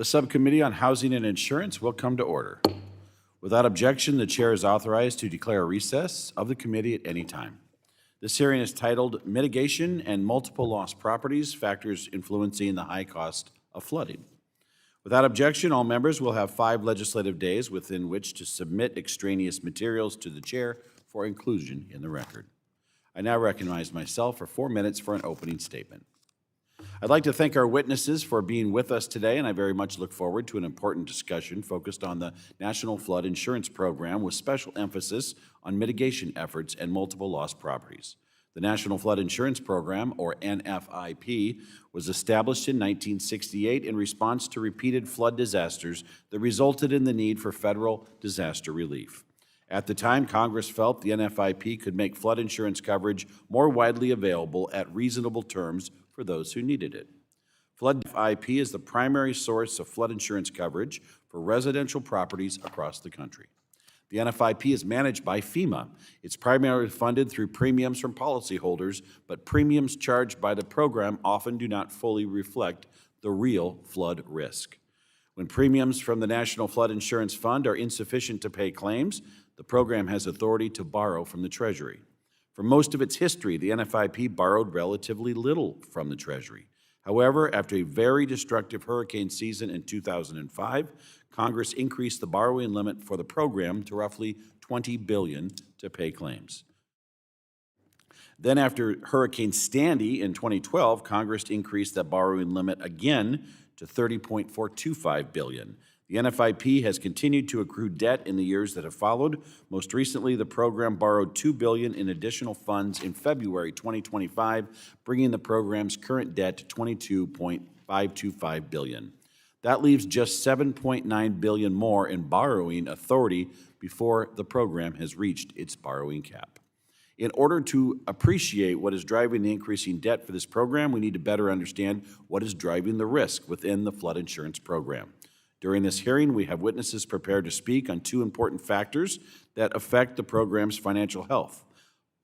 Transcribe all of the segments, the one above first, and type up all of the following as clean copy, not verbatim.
The Subcommittee on Housing and Insurance will come to order. Without objection, the chair is authorized to declare a recess of the committee at any time. This hearing is titled Mitigation and Multiple Lost Properties, Factors Influencing the High Cost of Flooding. Without objection, all members will have 5 legislative days within which to submit extraneous materials to the chair for inclusion in the record. I now recognize myself for 4 minutes for an opening statement. I'd like to thank our witnesses for being with us today, and I very much look forward to an important discussion focused on the National Flood Insurance Program with special emphasis on mitigation efforts and multiple lost properties. The National Flood Insurance Program, or NFIP, was established in 1968 in response to repeated flood disasters that resulted in the need for federal disaster relief. At the time, Congress felt the NFIP could make flood insurance coverage more widely available at reasonable terms for those who needed it. Flood NFIP is the primary source of flood insurance coverage for residential properties across the country. The NFIP is managed by FEMA. It's primarily funded through premiums from policyholders, but premiums charged by the program often do not fully reflect the real flood risk. When premiums from the National Flood Insurance Fund are insufficient to pay claims, the program has authority to borrow from the Treasury. For most of its history, the NFIP borrowed relatively little from the Treasury. However, after a very destructive hurricane season in 2005, Congress increased the borrowing limit for the program to roughly $20 billion to pay claims. Then after Hurricane Sandy in 2012, Congress increased that borrowing limit again to $30.425 billion. The NFIP has continued to accrue debt in the years that have followed. Most recently, the program borrowed $2 billion in additional funds in February 2025, bringing the program's current debt to $22.525 billion. That leaves just $7.9 billion more in borrowing authority before the program has reached its borrowing cap. In order to appreciate what is driving the increasing debt for this program, we need to better understand what is driving the risk within the flood insurance program. During this hearing, we have witnesses prepared to speak on 2 important factors that affect the program's financial health: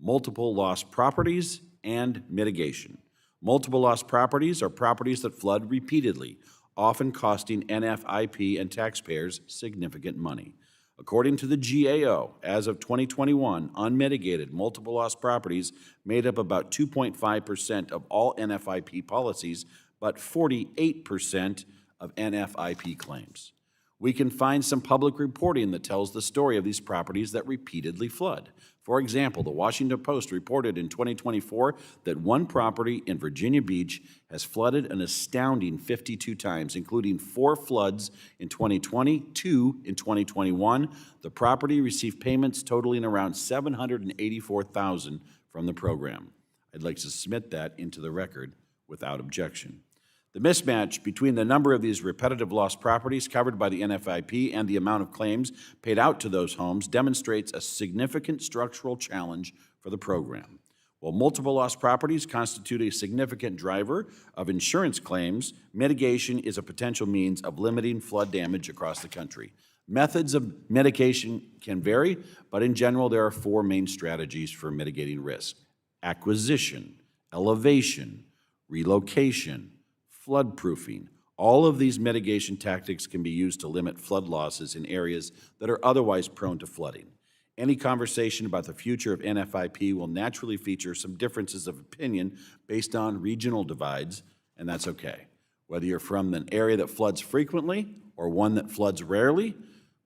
multiple lost properties and mitigation. Multiple lost properties are properties that flood repeatedly, often costing NFIP and taxpayers significant money. According to the GAO, as of 2021, unmitigated multiple loss properties made up about 2.5% of all NFIP policies, but 48% of NFIP claims. We can find some public reporting that tells the story of these properties that repeatedly flood. For example, the Washington Post reported in 2024 that one property in Virginia Beach has flooded an astounding 52 times, including 4 floods in 2020, 2 in 2021. The property received payments totaling around $784,000 from the program. I'd like to submit that into the record without objection. The mismatch between the number of these repetitive lost properties covered by the NFIP and the amount of claims paid out to those homes demonstrates a significant structural challenge for the program. While multiple lost properties constitute a significant driver of insurance claims, mitigation is a potential means of limiting flood damage across the country. Methods of mitigation can vary, but in general, there are 4 main strategies for mitigating risk: acquisition, elevation, relocation, floodproofing. All of these mitigation tactics can be used to limit flood losses in areas that are otherwise prone to flooding. Any conversation about the future of NFIP will naturally feature some differences of opinion based on regional divides, and that's okay. Whether you're from an area that floods frequently or one that floods rarely,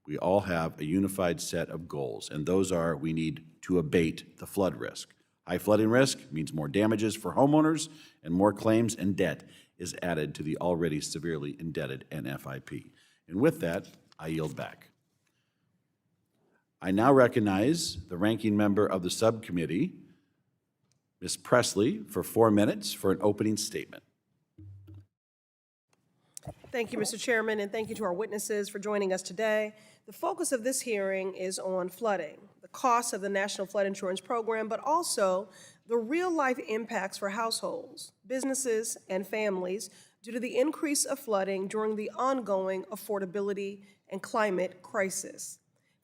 we all have a unified set of goals, and those are: we need to abate the flood risk. High flooding risk means more damages for homeowners, and more claims and debt is added to the already severely indebted NFIP. And with that, I yield back. I now recognize the ranking member of the subcommittee, Ms. Presley, for 4 minutes for an opening statement. Thank you, Mr. Chairman, and thank you to our witnesses for joining us today. The focus of this hearing is on flooding, the costs of the National Flood Insurance Program, but also the real-life impacts for households, businesses, and families due to the increase of flooding during the ongoing affordability and climate crisis.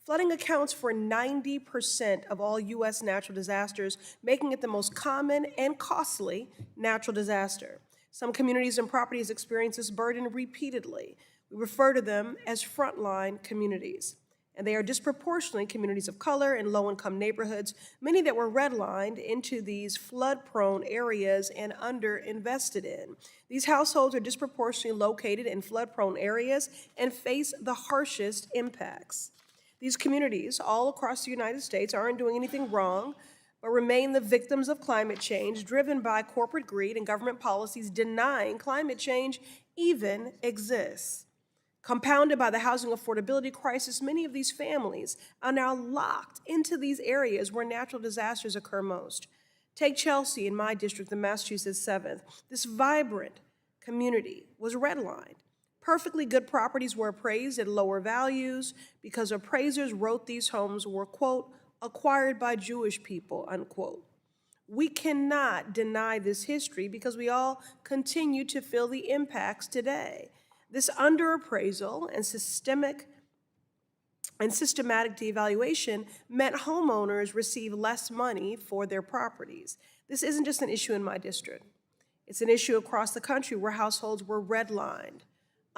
Flooding accounts for 90% of all U.S. natural disasters, making it the most common and costly natural disaster. Some communities and properties experience this burden repeatedly, We refer to them as frontline communities, and they are disproportionately communities of color and low-income neighborhoods, many that were redlined into these flood-prone areas and underinvested in. These households are disproportionately located in flood-prone areas and face the harshest impacts. These communities all across the United States aren't doing anything wrong, but remain the victims of climate change driven by corporate greed and government policies denying climate change even exists. Compounded by the housing affordability crisis, many of these families are now locked into these areas where natural disasters occur most. Take Chelsea in my district, the Massachusetts 7th. This vibrant community was redlined. Perfectly good properties were appraised at lower values because appraisers wrote these homes were, quote, acquired by Jewish people, unquote. We cannot deny this history because we all continue to feel the impacts today. This underappraisal and systematic devaluation meant homeowners receive less money for their properties. This isn't just an issue in my district. It's an issue across the country where households were redlined,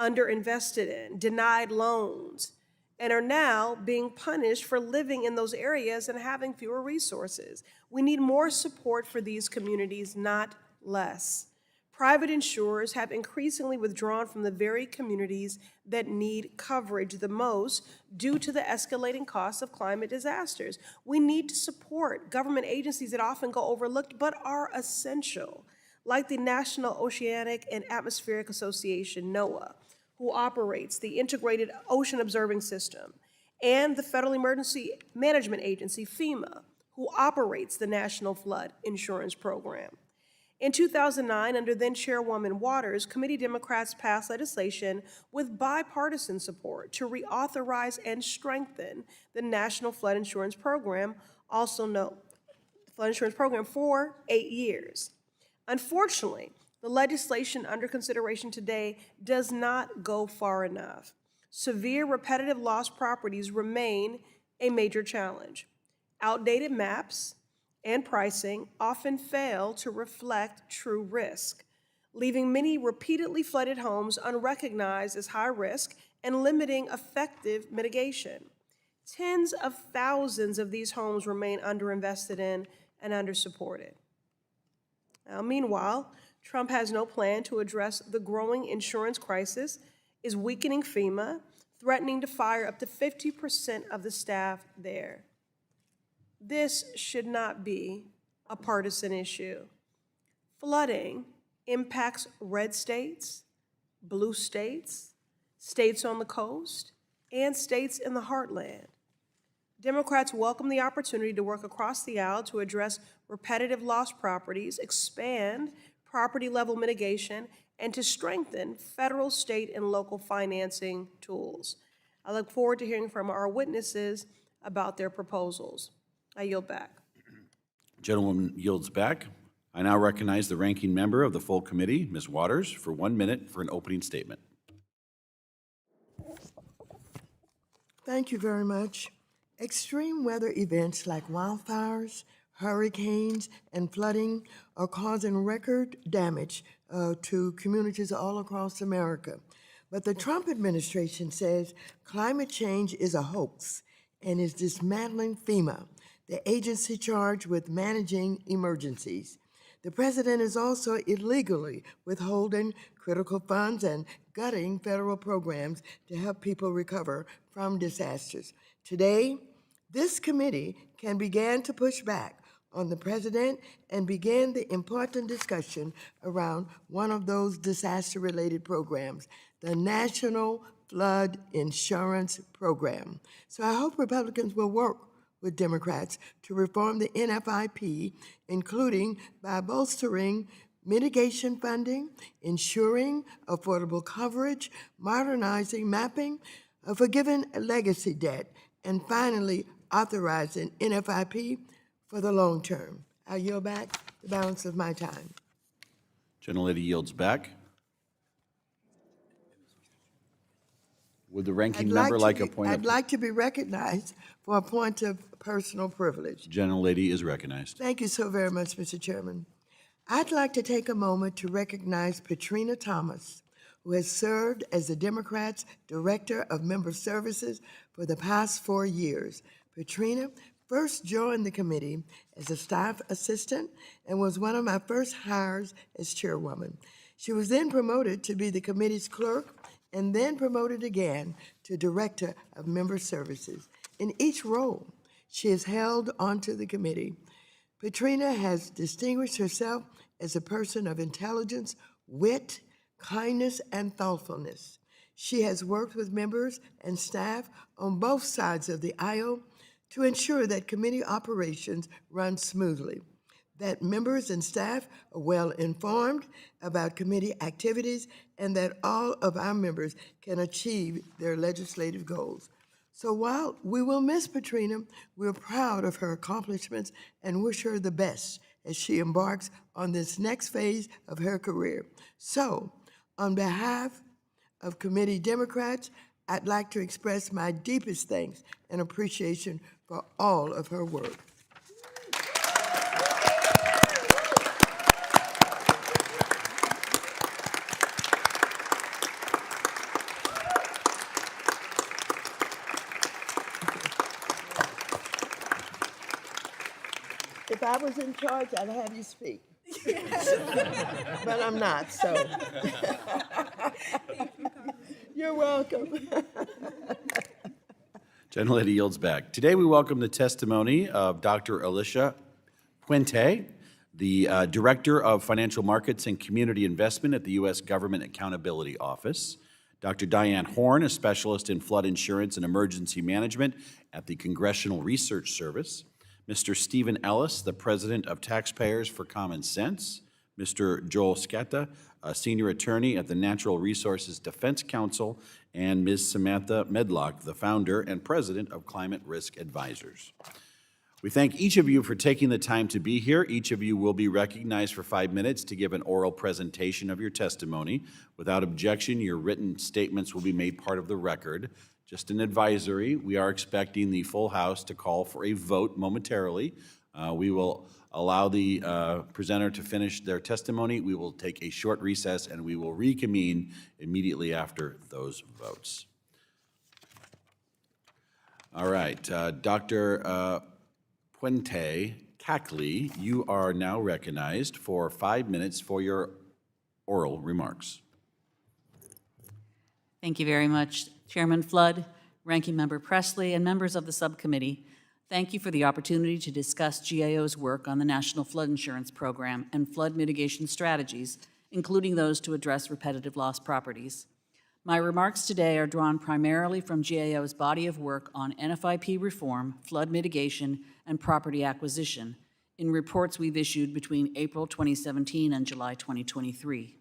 underinvested in, denied loans, and are now being punished for living in those areas and having fewer resources. We need more support for these communities, not less. Private insurers have increasingly withdrawn from the very communities that need coverage the most due to the escalating costs of climate disasters. We need to support government agencies that often go overlooked but are essential, like the National Oceanic and Atmospheric Association, NOAA, who operates the Integrated Ocean Observing System, and the Federal Emergency Management Agency, FEMA, who operates the National Flood Insurance Program. In 2009, under then-Chairwoman Waters, committee Democrats passed legislation with bipartisan support to reauthorize and strengthen the National Flood Insurance Program, also known as the Flood Insurance Program, for 8 years. Unfortunately, the legislation under consideration today does not go far enough. Severe repetitive loss properties remain a major challenge. Outdated maps and pricing often fail to reflect true risk, leaving many repeatedly flooded homes unrecognized as high risk and limiting effective mitigation. Tens of thousands of these homes remain underinvested in and undersupported. Now, meanwhile, Trump has no plan to address the growing insurance crisis, is weakening FEMA, threatening to fire up to 50% of the staff there. This should not be a partisan issue. Flooding impacts red states, blue states, states on the coast, and states in the heartland. Democrats welcome the opportunity to work across the aisle to address repetitive loss properties, expand property-level mitigation, and to strengthen federal, state, and local financing tools. I look forward to hearing from our witnesses about their proposals. I yield back. Gentlewoman yields back. I now recognize the ranking member of the full committee, Ms. Waters, for 1 minute for an opening statement. Thank you very much. Extreme weather events like wildfires, hurricanes, and flooding are causing record damage to communities all across America. But the Trump administration says climate change is a hoax and is dismantling FEMA, the agency charged with managing emergencies. The president is also illegally withholding critical funds and gutting federal programs to help people recover from disasters. Today, this committee can begin to push back on the president and begin the important discussion around one of those disaster-related programs, the National Flood Insurance Program. So I hope Republicans will work with Democrats to reform the NFIP, including by bolstering mitigation funding, ensuring affordable coverage, modernizing mapping, forgiving legacy debt, and finally authorizing NFIP for the long term. I yield back the balance of my time. Gentlelady yields back. Would the ranking member like a point I'd of... like to be recognized for a point of personal privilege. Gentlelady is recognized. Thank you so very much, Mr. Chairman. I'd like to take a moment to recognize Patrina Thomas, who has served as the Democrats' Director of Member Services for the past 4 years. Petrina first joined the committee as a staff assistant and was one of my first hires as chairwoman. She was then promoted to be the committee's clerk and then promoted again to Director of Member Services. In each role, she has held onto the committee. Petrina has distinguished herself as a person of intelligence, wit, kindness, and thoughtfulness. She has worked with members and staff on both sides of the aisle to ensure that committee operations run smoothly, that members and staff are well informed about committee activities, and that all of our members can achieve their legislative goals. So while we will miss Petrina, we're proud of her accomplishments and wish her the best as she embarks on this next phase of her career. So, on behalf of committee Democrats, I'd like to express my deepest thanks and appreciation for all of her work. If I was in charge, I'd have you speak. But I'm not, so. You're welcome. Gentlelady yields back. Today, we welcome the testimony of Dr. Alicia Puente, the Director of Financial Markets and Community Investment at the U.S. Government Accountability Office, Dr. Diane Horn, a specialist in flood insurance and emergency management at the Congressional Research Service, Mr. Stephen Ellis, the President of Taxpayers for Common Sense, Mr. Joel Scata, a Senior Attorney at the Natural Resources Defense Council, and Ms. Samantha Medlock, the Founder and President of Climate Risk Advisors. We thank each of you for taking the time to be here. Each of you will be recognized for 5 minutes to give an oral presentation of your testimony. Without objection, your written statements will be made part of the record. Just an advisory, we are expecting the full House to call for a vote momentarily. We will allow the presenter to finish their testimony. We will take a short recess, and we will reconvene immediately after those votes. All right, Dr. Puente Cackley, you are now recognized for 5 minutes for your oral remarks. Thank you very much, Chairman Flood, Ranking Member Presley, and members of the subcommittee. Thank you for the opportunity to discuss GAO's work on the National Flood Insurance Program and flood mitigation strategies, including those to address repetitive loss properties. My remarks today are drawn primarily from GAO's body of work on NFIP reform, flood mitigation, and property acquisition in reports we've issued between April 2017 and July 2023.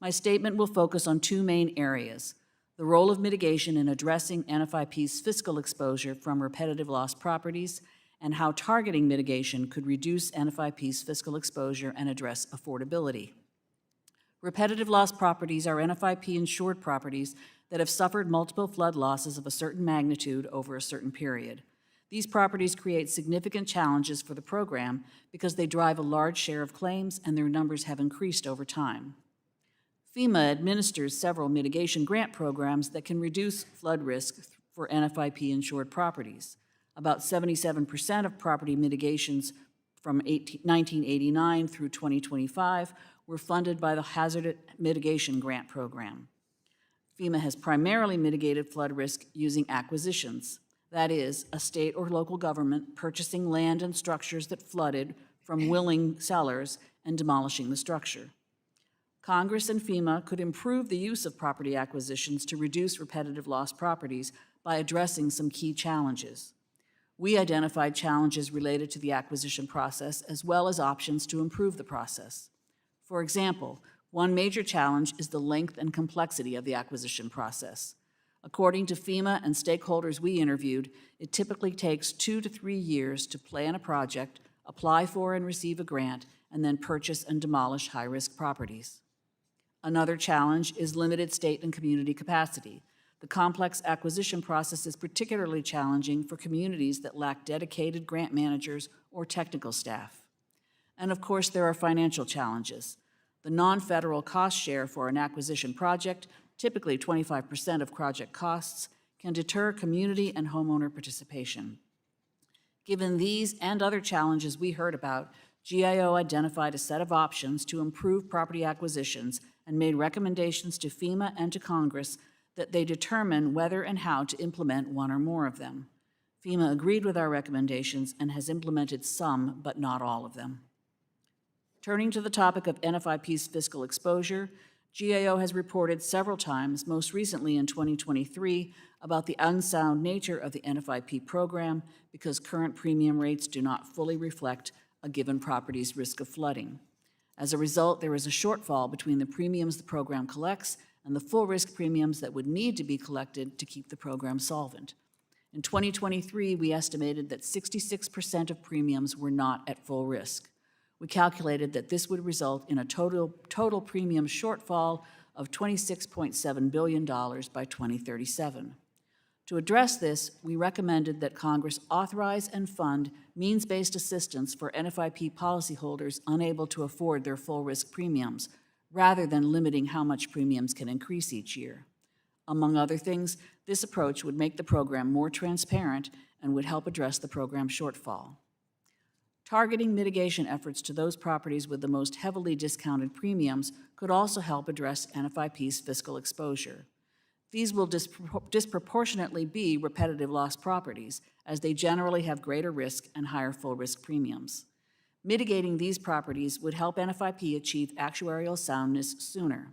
My statement will focus on 2 main areas: the role of mitigation in addressing NFIP's fiscal exposure from repetitive loss properties, and how targeting mitigation could reduce NFIP's fiscal exposure and address affordability. Repetitive loss properties are NFIP-insured properties that have suffered multiple flood losses of a certain magnitude over a certain period. These properties create significant challenges for the program because they drive a large share of claims and their numbers have increased over time. FEMA administers several mitigation grant programs that can reduce flood risk for NFIP-insured properties. About 77% of property mitigations from 1989 through 2025 were funded by the Hazard Mitigation Grant Program. FEMA has primarily mitigated flood risk using acquisitions. That is, a state or local government purchasing land and structures that flooded from willing sellers and demolishing the structure. Congress and FEMA could improve the use of property acquisitions to reduce repetitive loss properties by addressing some key challenges. We identified challenges related to the acquisition process as well as options to improve the process. For example, one major challenge is the length and complexity of the acquisition process. According to FEMA and stakeholders we interviewed, it typically takes 2 to 3 years to plan a project, apply for and receive a grant, and then purchase and demolish high-risk properties. Another challenge is limited state and community capacity. The complex acquisition process is particularly challenging for communities that lack dedicated grant managers or technical staff. And of course, there are financial challenges. The non-federal cost share for an acquisition project, typically 25% of project costs, can deter community and homeowner participation. Given these and other challenges we heard about, GAO identified a set of options to improve property acquisitions and made recommendations to FEMA and to Congress that they determine whether and how to implement one or more of them. FEMA agreed with our recommendations and has implemented some, but not all of them. Turning to the topic of NFIP's fiscal exposure, GAO has reported several times, most recently in 2023, about the unsound nature of the NFIP program because current premium rates do not fully reflect a given property's risk of flooding. As a result, there is a shortfall between the premiums the program collects and the full risk premiums that would need to be collected to keep the program solvent. In 2023, we estimated that 66% of premiums were not at full risk. We calculated that this would result in a total premium shortfall of $26.7 billion by 2037. To address this, we recommended that Congress authorize and fund means-based assistance for NFIP policyholders unable to afford their full risk premiums, rather than limiting how much premiums can increase each year. Among other things, this approach would make the program more transparent and would help address the program shortfall. Targeting mitigation efforts to those properties with the most heavily discounted premiums could also help address NFIP's fiscal exposure. These will disproportionately be repetitive loss properties, as they generally have greater risk and higher full risk premiums. Mitigating these properties would help NFIP achieve actuarial soundness sooner.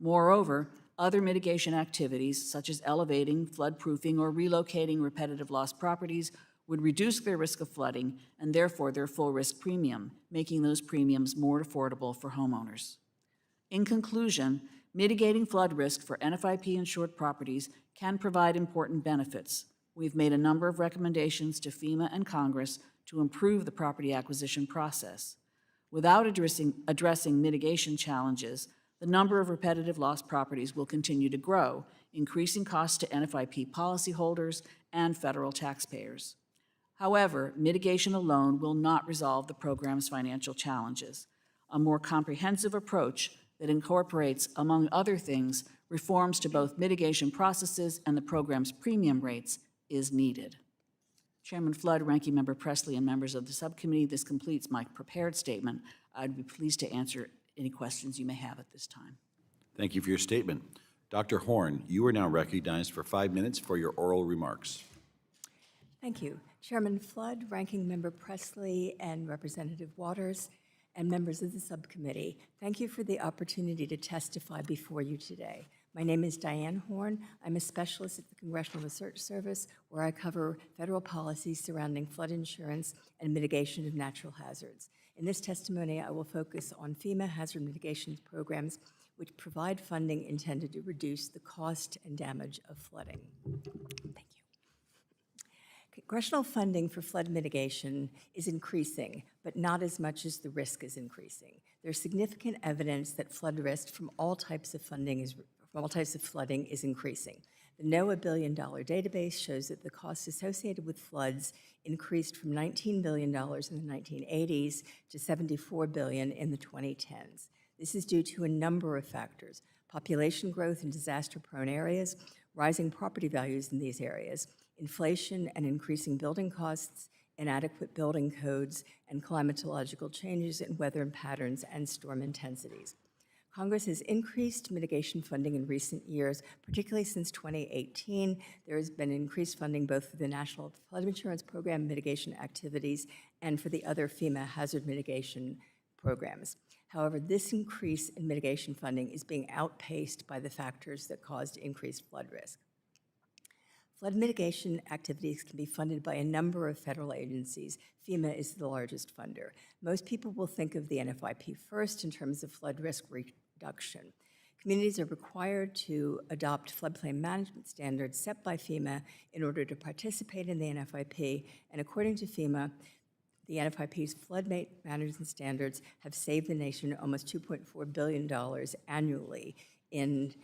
Moreover, other mitigation activities, such as elevating, flood-proofing, or relocating repetitive loss properties, would reduce their risk of flooding and therefore their full risk premium, making those premiums more affordable for homeowners. In conclusion, mitigating flood risk for NFIP-insured properties can provide important benefits. We've made a number of recommendations to FEMA and Congress to improve the property acquisition process. Without addressing mitigation challenges, the number of repetitive loss properties will continue to grow, increasing costs to NFIP policyholders and federal taxpayers. However, mitigation alone will not resolve the program's financial challenges. A more comprehensive approach that incorporates, among other things, reforms to both mitigation processes and the program's premium rates is needed. Chairman Flood, Ranking Member Presley, and members of the subcommittee, this completes my prepared statement. I'd be pleased to answer any questions you may have at this time. Thank you for your statement. Dr. Horn, you are now recognized for 5 minutes for your oral remarks. Thank you. Chairman Flood, Ranking Member Presley, and Representative Waters, and members of the subcommittee, thank you for the opportunity to testify before you today. My name is Diane Horn. I'm a specialist at the Congressional Research Service, where I cover federal policies surrounding flood insurance and mitigation of natural hazards. In this testimony, I will focus on FEMA hazard mitigation programs, which provide funding intended to reduce the cost and damage of flooding. Thank you. Congressional funding for flood mitigation is increasing, but not as much as the risk is increasing. There's significant evidence that flood risk from all types of flooding is increasing. The NOAA billion-dollar database shows that the costs associated with floods increased from $19 billion in the 1980s to $74 billion in the 2010s. This is due to a number of factors: population growth in disaster-prone areas, rising property values in these areas, inflation and increasing building costs, inadequate building codes, and climatological changes in weather patterns and storm intensities. Congress has increased mitigation funding in recent years, particularly since 2018. There has been increased funding both for the National Flood Insurance Program mitigation activities and for the other FEMA hazard mitigation programs. However, this increase in mitigation funding is being outpaced by the factors that caused increased flood risk. Flood mitigation activities can be funded by a number of federal agencies. FEMA is the largest funder. Most people will think of the NFIP first in terms of flood risk reduction. Communities are required to adopt floodplain management standards set by FEMA in order to participate in the NFIP, and according to FEMA, the NFIP's flood management standards have saved the nation almost $2.4 billion annually in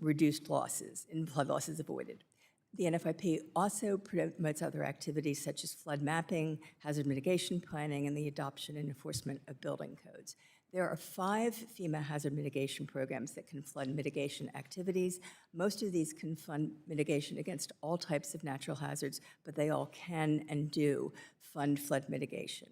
reduced losses, in flood losses avoided. The NFIP also promotes other activities such as flood mapping, hazard mitigation planning, and the adoption and enforcement of building codes. There are 5 FEMA hazard mitigation programs that can fund mitigation activities. Most of these can fund mitigation against all types of natural hazards, but they all can and do fund flood mitigation.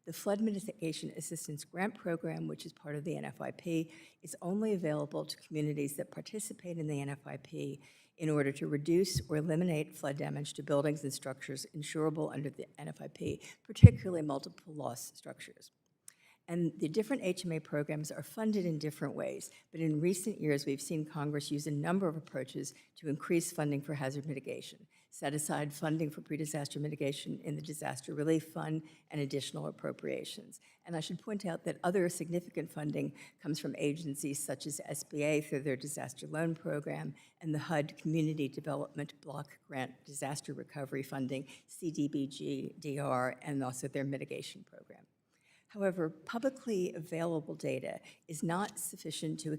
The Flood Mitigation Assistance Grant Program, which is part of the NFIP, is only available to communities that participate in the NFIP in order to reduce or eliminate flood damage to buildings and structures insurable under the NFIP, particularly multiple loss structures. And the different HMA programs are funded in different ways, but in recent years, we've seen Congress use a number of approaches to increase funding for hazard mitigation, set aside funding for pre-disaster mitigation in the Disaster Relief Fund, and additional appropriations. And I should point out that other significant funding comes from agencies such as SBA through their Disaster Loan Program and the HUD Community Development Block Grant Disaster Recovery Funding, CDBG-DR, and also their mitigation program. However, publicly available data is not sufficient to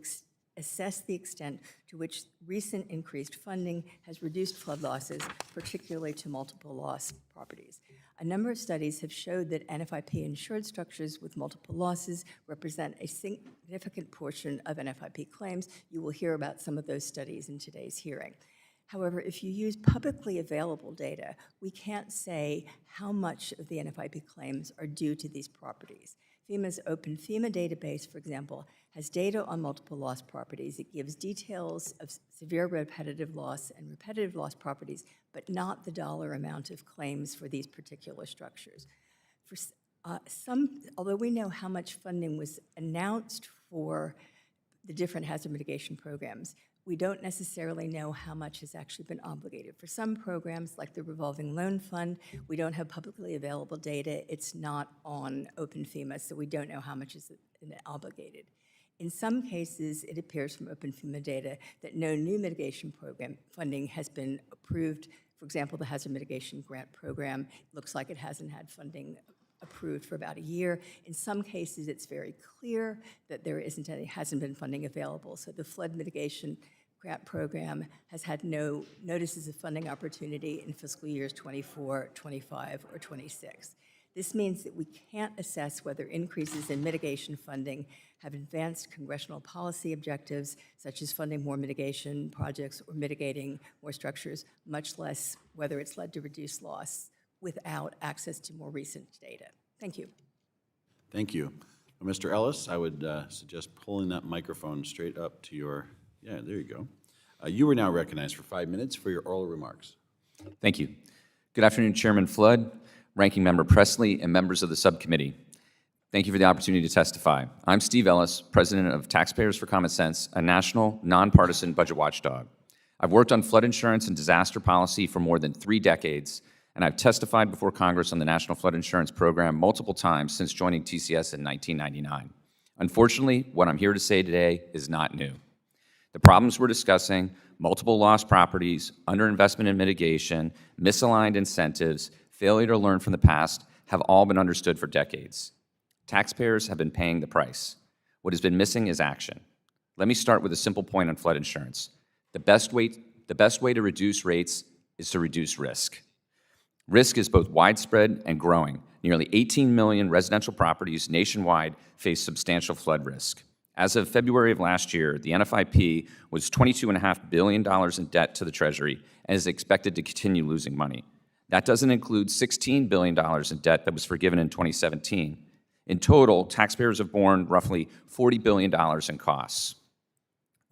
assess the extent to which recent increased funding has reduced flood losses, particularly to multiple loss properties. A number of studies have showed that NFIP-insured structures with multiple losses represent a significant portion of NFIP claims. You will hear about some of those studies in today's hearing. However, if you use publicly available data, we can't say how much of the NFIP claims are due to these properties. FEMA's Open FEMA database, for example, has data on multiple loss properties. It gives details of severe repetitive loss and repetitive loss properties, but not the dollar amount of claims for these particular structures. For although we know how much funding was announced for the different hazard mitigation programs, we don't necessarily know how much has actually been obligated. For some programs, like the Revolving Loan Fund, we don't have publicly available data. It's not on Open FEMA, so we don't know how much is obligated. In some cases, it appears from Open FEMA data that no new mitigation program funding has been approved. For example, the Hazard Mitigation Grant Program looks like it hasn't had funding approved for about a year. In some cases, it's very clear that there hasn't been funding available. So the Flood Mitigation Grant Program has had no notices of funding opportunity in fiscal years 24, 25, or 26. This means that we can't assess whether increases in mitigation funding have advanced congressional policy objectives, such as funding more mitigation projects or mitigating more structures, much less whether it's led to reduced loss without access to more recent data. Thank you. Thank you. Mr. Ellis, I would suggest pulling that microphone straight up to your, yeah, there you go. You are now recognized for 5 minutes for your oral remarks. Thank you. Good afternoon, Chairman Flood, Ranking Member Presley, and members of the subcommittee. Thank you for the opportunity to testify. I'm Steve Ellis, President of Taxpayers for Common Sense, a national, nonpartisan budget watchdog. I've worked on flood insurance and disaster policy for more than 3 decades, and I've testified before Congress on the National Flood Insurance Program multiple times since joining TCS in 1999. Unfortunately, what I'm here to say today is not new. The problems we're discussing, multiple lost properties, underinvestment in mitigation, misaligned incentives, failure to learn from the past, have all been understood for decades. Taxpayers have been paying the price. What has been missing is action. Let me start with a simple point on flood insurance. The best way to reduce rates is to reduce risk. Risk is both widespread and growing. Nearly 18 million residential properties nationwide face substantial flood risk. As of February of last year, the NFIP was $22.5 billion in debt to the Treasury and is expected to continue losing money. That doesn't include $16 billion in debt that was forgiven in 2017. In total, taxpayers have borne roughly $40 billion in costs.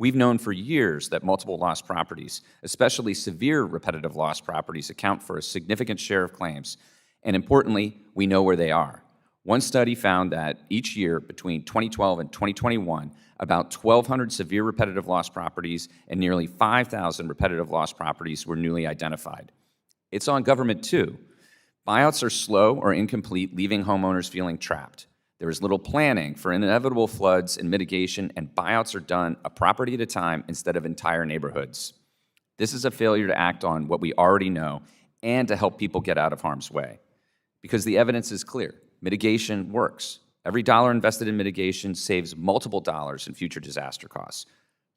We've known for years that multiple loss properties, especially severe repetitive loss properties, account for a significant share of claims, and importantly, we know where they are. One study found that each year between 2012 and 2021, about 1,200 severe repetitive loss properties and nearly 5,000 repetitive loss properties were newly identified. It's on government too. Buyouts are slow or incomplete, leaving homeowners feeling trapped. There is little planning for inevitable floods and mitigation, and buyouts are done a property at a time instead of entire neighborhoods. This is a failure to act on what we already know and to help people get out of harm's way. Because the evidence is clear. Mitigation works. Every dollar invested in mitigation saves multiple dollars in future disaster costs.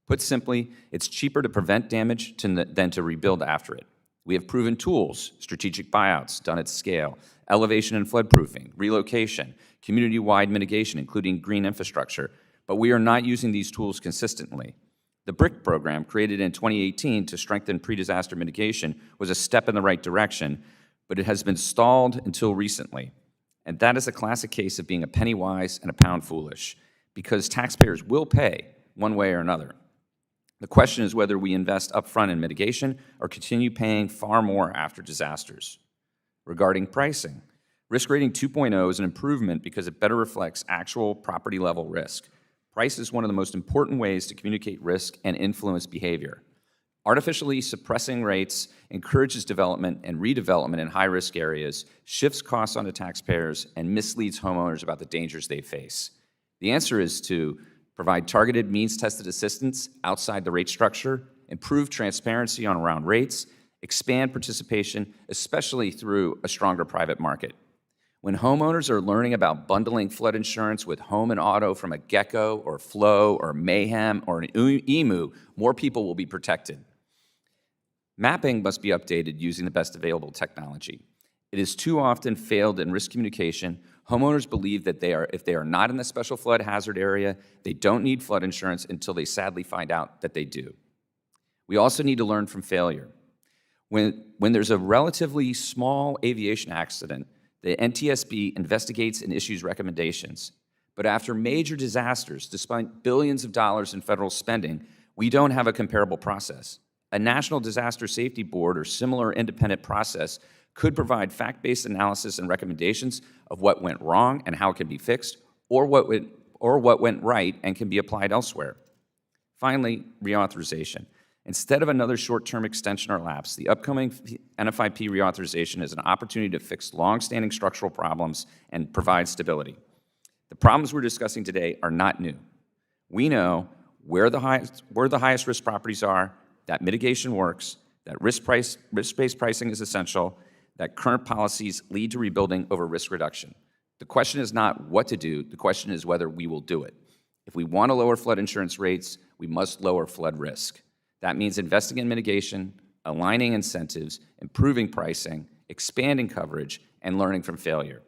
Put simply, it's cheaper to prevent damage than to rebuild after it. We have proven tools, strategic buyouts done at scale, elevation and floodproofing, relocation, community-wide mitigation, including green infrastructure, but we are not using these tools consistently. The BRIC program, created in 2018 to strengthen pre-disaster mitigation, was a step in the right direction, but it has been stalled until recently. And that is a classic case of being a penny wise and a pound foolish, because taxpayers will pay one way or another. The question is whether we invest upfront in mitigation or continue paying far more after disasters. Regarding pricing, Risk Rating 2.0 is an improvement because it better reflects actual property-level risk. Price is one of the most important ways to communicate risk and influence behavior. Artificially suppressing rates encourages development and redevelopment in high-risk areas, shifts costs onto taxpayers, and misleads homeowners about the dangers they face. The answer is to provide targeted means-tested assistance outside the rate structure, improve transparency around rates, expand participation, especially through a stronger private market. When homeowners are learning about bundling flood insurance with home and auto from a Gecko or Flow or Mayhem or an Emu, more people will be protected. Mapping must be updated using the best available technology. It is too often failed in risk communication. Homeowners believe that if they are not in the special flood hazard area, they don't need flood insurance until they sadly find out that they do. We also need to learn from failure. When there's a relatively small aviation accident, the NTSB investigates and issues recommendations. But after major disasters, despite billions of dollars in federal spending, we don't have a comparable process. A National Disaster Safety Board or similar independent process could provide fact-based analysis and recommendations of what went wrong and how it can be fixed, or what went right and can be applied elsewhere. Finally, reauthorization. Instead of another short-term extension or lapse, the upcoming NFIP reauthorization is an opportunity to fix long-standing structural problems and provide stability. The problems we're discussing today are not new. We know where the highest risk properties are, that mitigation works, that risk-based pricing is essential, that current policies lead to rebuilding over risk reduction. The question is not what to do, the question is whether we will do it. If we want to lower flood insurance rates, we must lower flood risk. That means investing in mitigation, aligning incentives, improving pricing, expanding coverage, and learning from failure.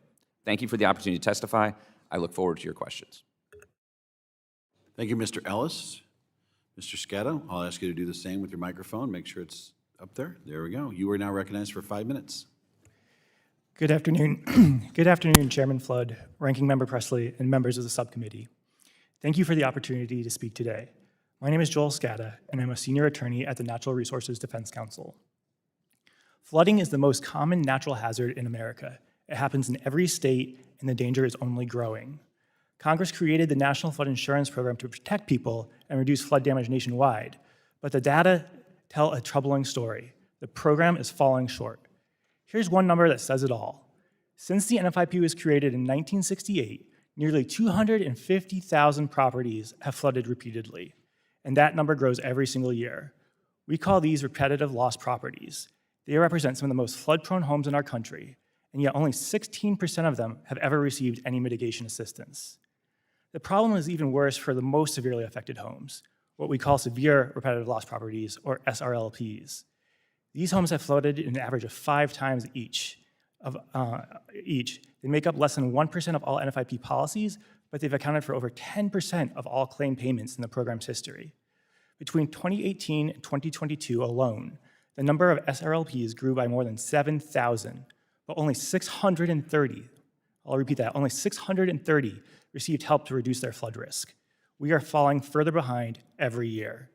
Thank you for the opportunity to testify. I look forward to your questions. Thank you, Mr. Ellis. Mr. Scatto, I'll ask you to do the same with your microphone. Make sure it's up there. There we go. You are now recognized for 5 minutes. Good afternoon. Good afternoon, Chairman Flood, Ranking Member Presley, and members of the subcommittee. Thank you for the opportunity to speak today. My name is Joel Scatta, and I'm a senior attorney at the Natural Resources Defense Council. Flooding is the most common natural hazard in America. It happens in every state, and the danger is only growing. Congress created the National Flood Insurance Program to protect people and reduce flood damage nationwide, but the data tell a troubling story. The program is falling short. Here's one number that says it all. Since the NFIP was created in 1968, nearly 250,000 properties have flooded repeatedly, and that number grows every single year. We call these repetitive loss properties. They represent some of the most flood-prone homes in our country, and yet only 16% of them have ever received any mitigation assistance. The problem is even worse for the most severely affected homes, what we call severe repetitive loss properties, or SRLPs. These homes have flooded an average of 5 times each. They make up less than 1% of all NFIP policies, but they've accounted for over 10% of all claim payments in the program's history. Between 2018 and 2022 alone, the number of SRLPs grew by more than 7,000, but only 630, I'll repeat that, only 630 received help to reduce their flood risk. We are falling further behind every year,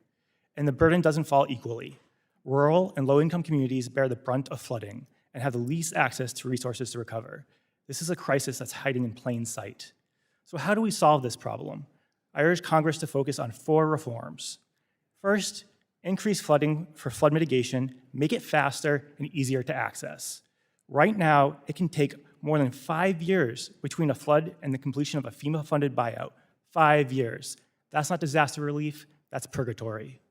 and the burden doesn't fall equally. Rural and low-income communities bear the brunt of flooding and have the least access to resources to recover. This is a crisis that's hiding in plain sight. So how do we solve this problem? I urge Congress to focus on 4 reforms. First, increase funding for flood mitigation, make it faster and easier to access. Right now, it can take more than 5 years between a flood and the completion of a FEMA-funded buyout. 5 years. That's not disaster relief, that's purgatory.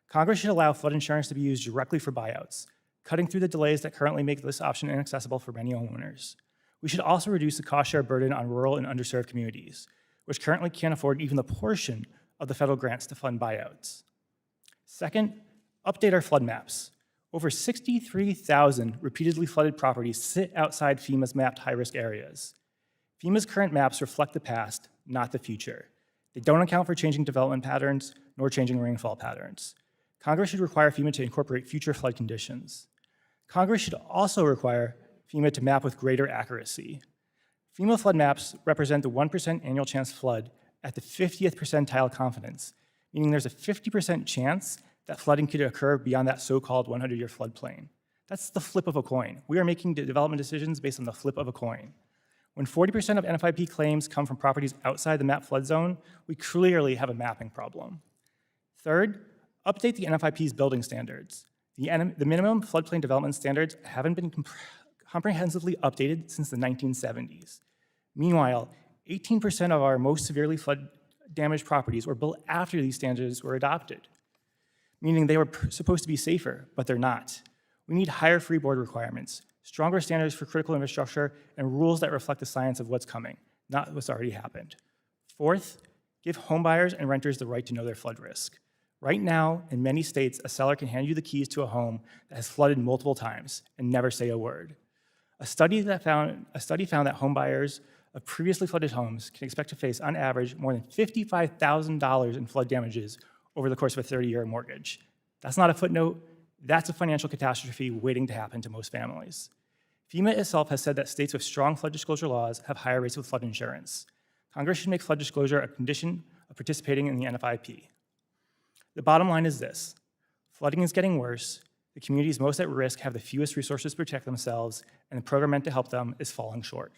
Congress should allow flood insurance to be used directly for buyouts, cutting through the delays that currently make this option inaccessible for many homeowners. We should also reduce the cost share burden on rural and underserved communities, which currently can't afford even the portion of the federal grants to fund buyouts. Second, update our flood maps. Over 63,000 repeatedly flooded properties sit outside FEMA's mapped high-risk areas. FEMA's current maps reflect the past, not the future. They don't account for changing development patterns nor changing rainfall patterns. Congress should require FEMA to incorporate future flood conditions. Congress should also require FEMA to map with greater accuracy. FEMA flood maps represent the 1% annual chance flood at the 50th percentile confidence, meaning there's a 50% chance that flooding could occur beyond that so-called 100-year floodplain. That's the flip of a coin. We are making development decisions based on the flip of a coin. When 40% of NFIP claims come from properties outside the map flood zone, we clearly have a mapping problem. Third, update the NFIP's building standards. The minimum floodplain development standards haven't been comprehensively updated since the 1970s. Meanwhile, 18% of our most severely flood-damaged properties were built after these standards were adopted, meaning they were supposed to be safer, but they're not. We need higher freeboard requirements, stronger standards for critical infrastructure, and rules that reflect the science of what's coming, not what's already happened. Fourth, give homebuyers and renters the right to know their flood risk. Right now, in many states, a seller can hand you the keys to a home that has flooded multiple times and never say a word. A study found that homebuyers of previously flooded homes can expect to face, on average, more than $55,000 in flood damages over the course of a 30-year mortgage. That's not a footnote. That's a financial catastrophe waiting to happen to most families. FEMA itself has said that states with strong flood disclosure laws have higher rates of flood insurance. Congress should make flood disclosure a condition of participating in the NFIP. The bottom line is this: flooding is getting worse, the communities most at risk have the fewest resources to protect themselves, and the program meant to help them is falling short.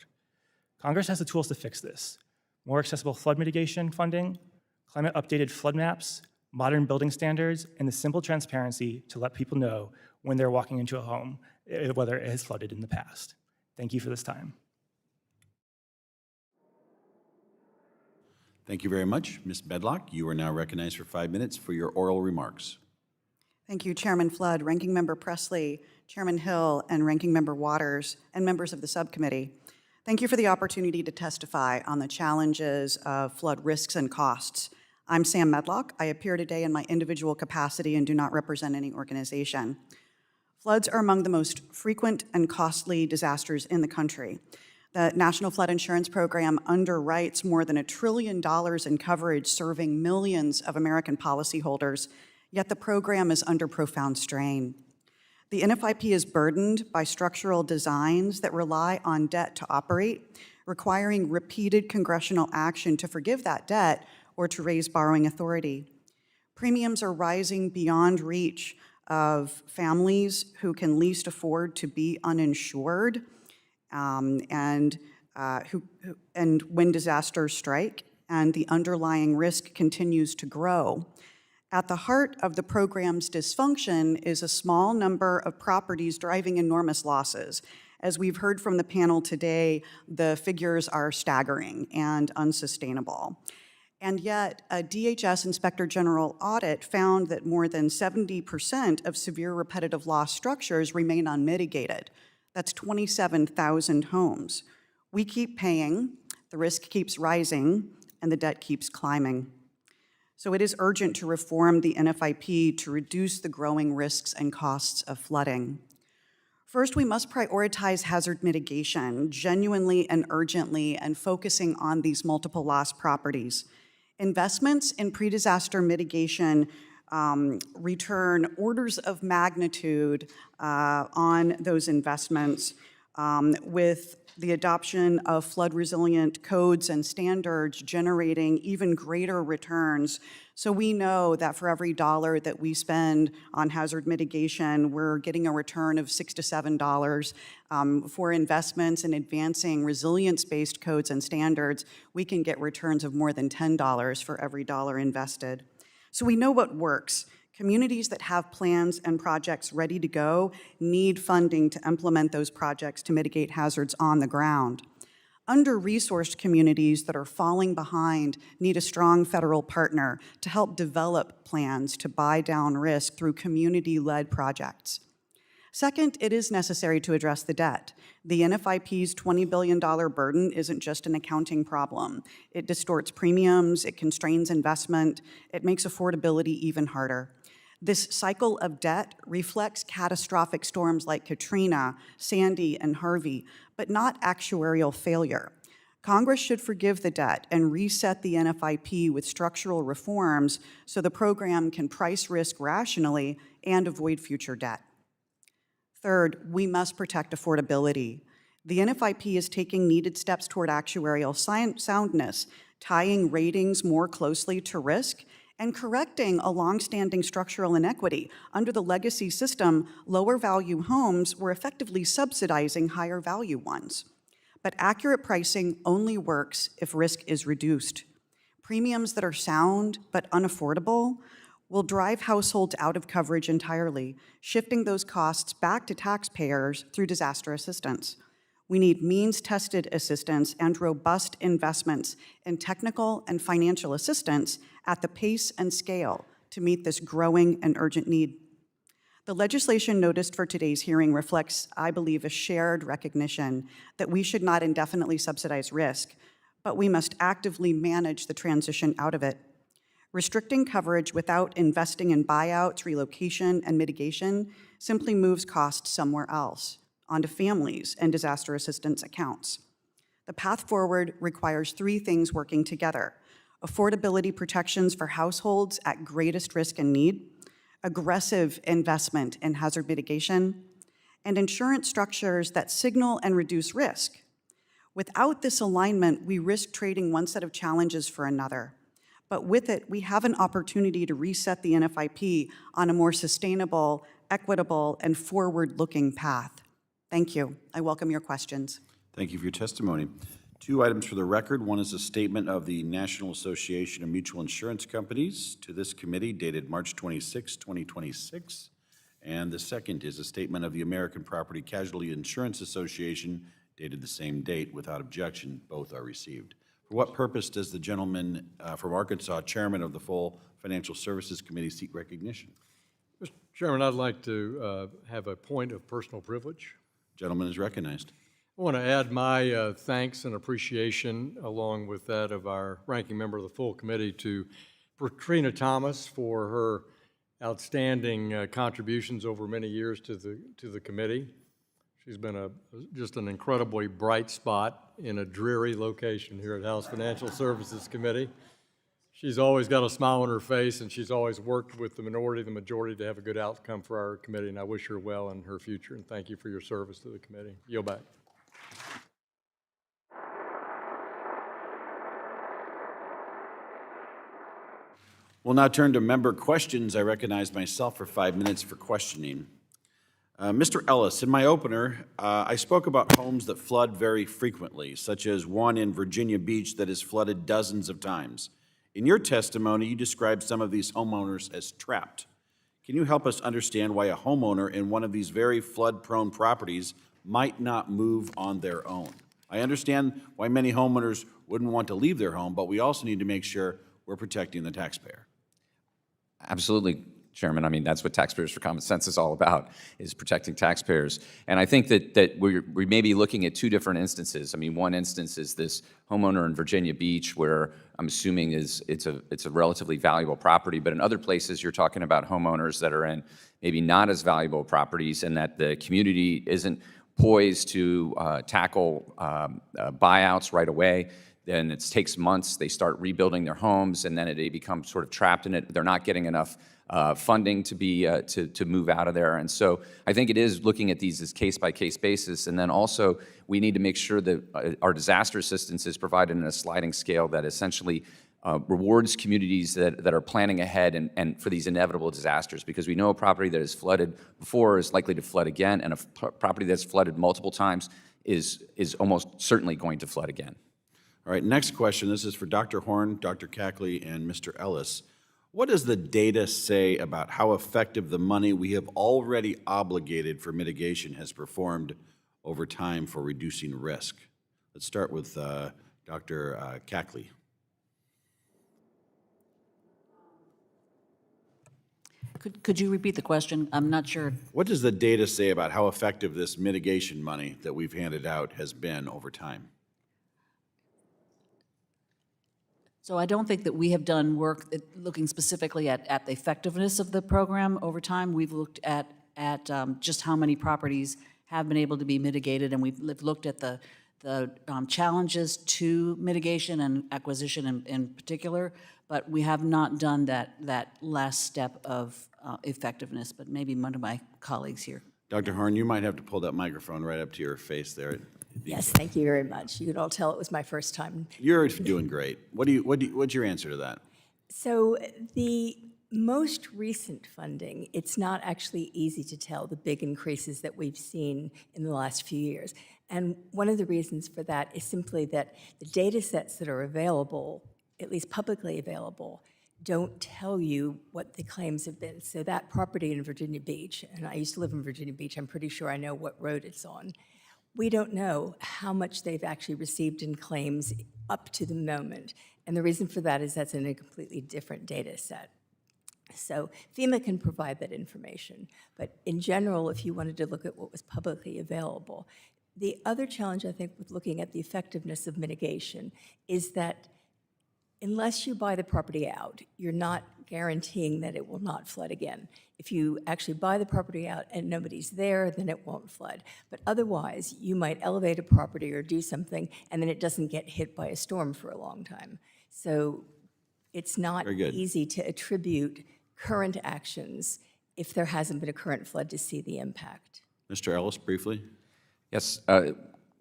Congress has the tools to fix this: more accessible flood mitigation funding, climate-updated flood maps, modern building standards, and the simple transparency to let people know when they're walking into a home, whether it has flooded in the past. Thank you for this time. Thank you very much. Ms. Bedlock, you are now recognized for 5 minutes for your oral remarks. Thank you, Chairman Flood, Ranking Member Presley, Chairman Hill, and Ranking Member Waters, and members of the subcommittee. Thank you for the opportunity to testify on the challenges of flood risks and costs. I'm Sam Medlock. I appear today in my individual capacity and do not represent any organization. Floods are among the most frequent and costly disasters in the country. The National Flood Insurance Program underwrites more than $1 trillion in coverage, serving millions of American policyholders, yet the program is under profound strain. The NFIP is burdened by structural designs that rely on debt to operate, requiring repeated congressional action to forgive that debt or to raise borrowing authority. Premiums are rising beyond reach of families who can least afford to be uninsured, and when disasters strike, and the underlying risk continues to grow. At the heart of the program's dysfunction is a small number of properties driving enormous losses. As we've heard from the panel today, the figures are staggering and unsustainable. And yet, a DHS Inspector General audit found that more than 70% of severe repetitive loss structures remain unmitigated. That's 27,000 homes. We keep paying, the risk keeps rising, and the debt keeps climbing. So it is urgent to reform the NFIP to reduce the growing risks and costs of flooding. First, we must prioritize hazard mitigation genuinely and urgently and focusing on these multiple loss properties. Investments in pre-disaster mitigation return orders of magnitude on those investments with the adoption of flood-resilient codes and standards generating even greater returns. So we know that for every dollar that we spend on hazard mitigation, we're getting a return of $6 to $7. For investments in advancing resilience-based codes and standards, we can get returns of more than $10 for every dollar invested. So we know what works. Communities that have plans and projects ready to go need funding to implement those projects to mitigate hazards on the ground. Under-resourced communities that are falling behind need a strong federal partner to help develop plans to buy down risk through community-led projects. Second, it is necessary to address the debt. The NFIP's $20 billion burden isn't just an accounting problem. It distorts premiums, it constrains investment, it makes affordability even harder. This cycle of debt reflects catastrophic storms like Katrina, Sandy, and Harvey, but not actuarial failure. Congress should forgive the debt and reset the NFIP with structural reforms so the program can price risk rationally and avoid future debt. Third, we must protect affordability. The NFIP is taking needed steps toward actuarial soundness, tying ratings more closely to risk, and correcting a longstanding structural inequity. Under the legacy system, lower value homes were effectively subsidizing higher value ones. But accurate pricing only works if risk is reduced. Premiums that are sound but unaffordable will drive households out of coverage entirely, shifting those costs back to taxpayers through disaster assistance. We need means-tested assistance and robust investments in technical and financial assistance at the pace and scale to meet this growing and urgent need. The legislation noticed for today's hearing reflects, I believe, a shared recognition that we should not indefinitely subsidize risk, but we must actively manage the transition out of it. Restricting coverage without investing in buyouts, relocation, and mitigation simply moves costs somewhere else, onto families and disaster assistance accounts. The path forward requires three things working together: affordability protections for households at greatest risk and need, aggressive investment in hazard mitigation, and insurance structures that signal and reduce risk. Without this alignment, we risk trading one set of challenges for another. But with it, we have an opportunity to reset the NFIP on a more sustainable, equitable, and forward-looking path. Thank you. I welcome your questions. Thank you for your testimony. Two items for the record. One is a statement of the National Association of Mutual Insurance Companies to this committee dated March 26, 2026. And the second is a statement of the American Property Casualty Insurance Association dated the same date. Without objection, both are received. For what purpose does the gentleman from Arkansas, chairman of the full Financial Services Committee, seek recognition? Mr. Chairman, I'd like to have a point of personal privilege. Gentleman is recognized. I want to add my thanks and appreciation, along with that of our ranking member of the full committee, to Katrina Thomas for her outstanding contributions over many years to the committee. She's been just an incredibly bright spot in a dreary location here at House Financial Services Committee. She's always got a smile on her face, and she's always worked with the minority, the majority, to have a good outcome for our committee, and I wish her well in her future, and thank you for your service to the committee. Yield back. We'll now turn to member questions. I recognize myself for 5 minutes for questioning. Mr. Ellis, in my opener, I spoke about homes that flood very frequently, such as one in Virginia Beach that has flooded dozens of times. In your testimony, you described some of these homeowners as trapped. Can you help us understand why a homeowner in one of these very flood-prone properties might not move on their own? I understand why many homeowners wouldn't want to leave their home, but we also need to make sure we're protecting the taxpayer. Absolutely, Chairman. I mean, that's what Taxpayers for Common Sense is all about, is protecting taxpayers. And I think that we may be looking at two different instances. I mean, one instance is this homeowner in Virginia Beach, where I'm assuming it's a relatively valuable property, but in other places you're talking about homeowners that are in maybe not as valuable properties, and that the community isn't poised to tackle buyouts right away. Then it takes months. They start rebuilding their homes, and then they become sort of trapped in it. They're not getting enough funding to be to move out of there. And so I think it is looking at these as case-by-case basis. And then also we need to make sure that our disaster assistance is provided in a sliding scale that essentially rewards communities that are planning ahead and for these inevitable disasters, because we know a property that has flooded before is likely to flood again, and a property that's flooded multiple times is almost certainly going to flood again. All right, next question. This is for Dr. Horn, Dr. Cackley, and Mr. Ellis. What does the data say about how effective the money we have already obligated for mitigation has performed over time for reducing risk? Let's start with Dr. Cackley. Could you repeat the question? I'm not sure. What does the data say about how effective this mitigation money that we've handed out has been over time? So I don't think that we have done work looking specifically at the effectiveness of the program over time. We've looked at just how many properties have been able to be mitigated, and we've looked at the challenges to mitigation and acquisition in particular, but we have not done that last step of effectiveness, but maybe one of my colleagues here. Dr. Horn, you might have to pull that microphone right up to your face there. Yes, thank you very much. You could all tell it was my first time. You're doing great. What's your answer to that? So the most recent funding, it's not actually easy to tell the big increases that we've seen in the last few years. And one of the reasons for that is simply that the data sets that are available, at least publicly available, don't tell you what the claims have been. So that property in Virginia Beach, and I used to live in Virginia Beach, I'm pretty sure I know what road it's on. We don't know how much they've actually received in claims up to the moment. And the reason for that is that's in a completely different data set. So FEMA can provide that information. But in general, if you wanted to look at what was publicly available, the other challenge, I think, with looking at the effectiveness of mitigation is that unless you buy the property out, you're not guaranteeing that it will not flood again. If you actually buy the property out and nobody's there, then it won't flood. But otherwise, you might elevate a property or do something, and then it doesn't get hit by a storm for a long time. So it's not easy to attribute current actions if there hasn't been a current flood to see the impact. Mr. Ellis, briefly. Yes, Mr.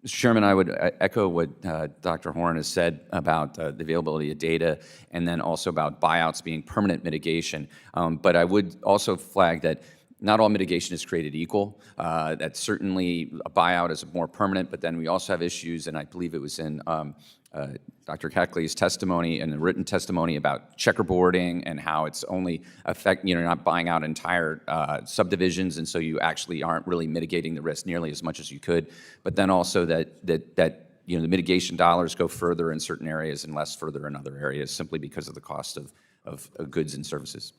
Chairman, I would echo what Dr. Horn has said about the availability of data and then also about buyouts being permanent mitigation. But I would also flag that not all mitigation is created equal. That certainly a buyout is more permanent, but then we also have issues, and I believe it was in Dr. Keckley's testimony and the written testimony about checkerboarding and how it's only not buying out entire subdivisions, and so you actually aren't really mitigating the risk nearly as much as you could. But then also that the mitigation dollars go further in certain areas and less further in other areas simply because of the cost of goods and services.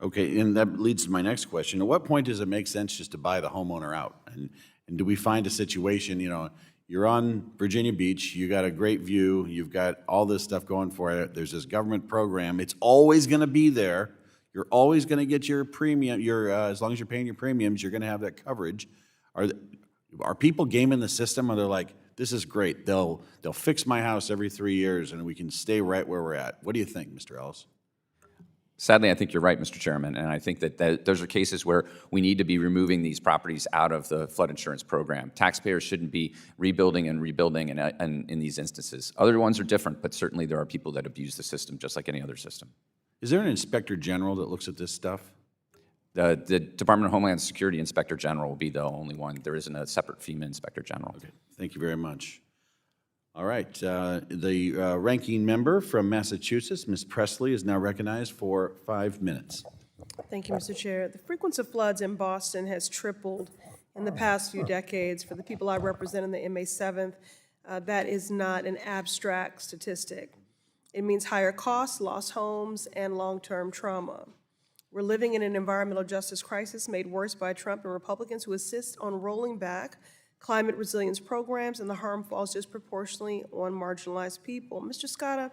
Okay, and that leads to my next question. At what point does it make sense just to buy the homeowner out? And do we find a situation, you're on Virginia Beach, you got a great view, you've got all this stuff going for it, there's this government program, it's always gonna be there, you're always gonna get your premium, as long as you're paying your premiums, you're gonna have that coverage. Are people gaming the system, or they're like, this is great, they'll fix my house every 3 years and we can stay right where we're at? What do you think, Mr. Ellis? Sadly, I think you're right, Mr. Chairman, and I think that those are cases where we need to be removing these properties out of the flood insurance program. Taxpayers shouldn't be rebuilding and rebuilding in these instances. Other ones are different, but certainly there are people that abuse the system just like any other system. Is there an inspector general that looks at this stuff? The Department of Homeland Security Inspector General will be the only one. There isn't a separate FEMA Inspector General. Okay, thank you very much. All right, the ranking member from Massachusetts, Ms. Presley, is now recognized for 5 minutes. Thank you, Mr. Chair. The frequency of floods in Boston has tripled in the past few decades. For the people I represent in the MA 7th, that is not an abstract statistic. It means higher costs, lost homes, and long-term trauma. We're living in an environmental justice crisis made worse by Trump and Republicans who insist on rolling back climate resilience programs, and the harm falls disproportionately on marginalized people. Mr. Scotta,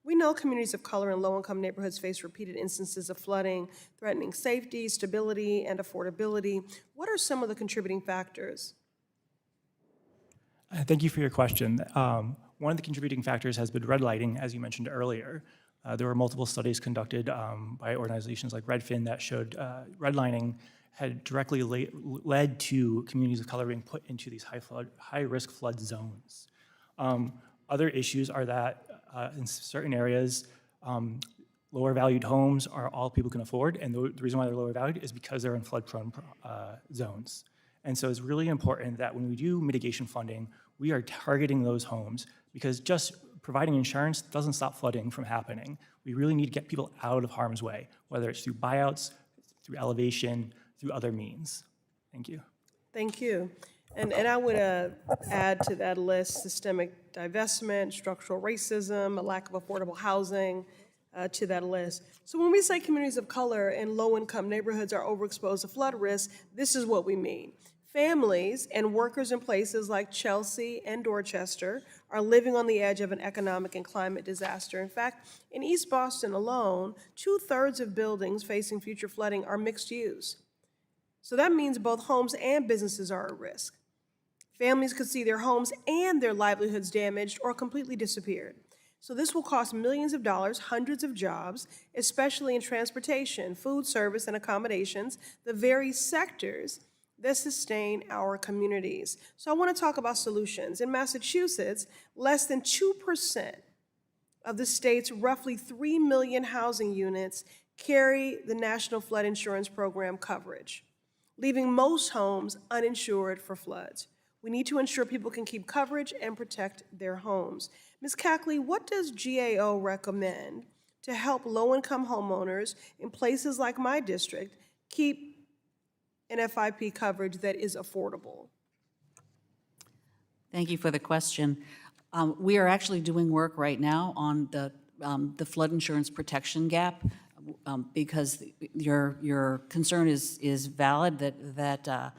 we know communities of color in low-income neighborhoods face repeated instances of flooding, threatening safety, stability, and affordability. What are some of the contributing factors? Thank you for your question. One of the contributing factors has been redlighting, as you mentioned earlier. There were multiple studies conducted by organizations like Redfin that showed redlining had directly led to communities of color being put into these high-risk flood zones. Other issues are that in certain areas, lower valued homes are all people can afford, and the reason why they're lower valued is because they're in flood-prone zones. And so it's really important that when we do mitigation funding, we are targeting those homes, because just providing insurance doesn't stop flooding from happening. We really need to get people out of harm's way, whether it's through buyouts, through elevation, through other means. Thank you. Thank you. And I would add to that list systemic divestment, structural racism, a lack of affordable housing to that list. So when we say communities of color in low-income neighborhoods are overexposed to flood risk, this is what we mean. Families and workers in places like Chelsea and Dorchester are living on the edge of an economic and climate disaster. In fact, in East Boston alone, 2/3 of buildings facing future flooding are mixed use. So that means both homes and businesses are at risk. Families could see their homes and their livelihoods damaged or completely disappeared. So this will cost millions of dollars, hundreds of jobs, especially in transportation, food service, and accommodations, the very sectors that sustain our communities. So I want to talk about solutions. In Massachusetts, less than 2% of the state's roughly 3 million housing units carry the National Flood Insurance Program coverage, leaving most homes uninsured for floods. We need to ensure people can keep coverage and protect their homes. Ms. Cackley, what does GAO recommend to help low-income homeowners in places like my district keep NFIP coverage that is affordable? Thank you for the question. We are actually doing work right now on the flood insurance protection gap, because your concern is valid, that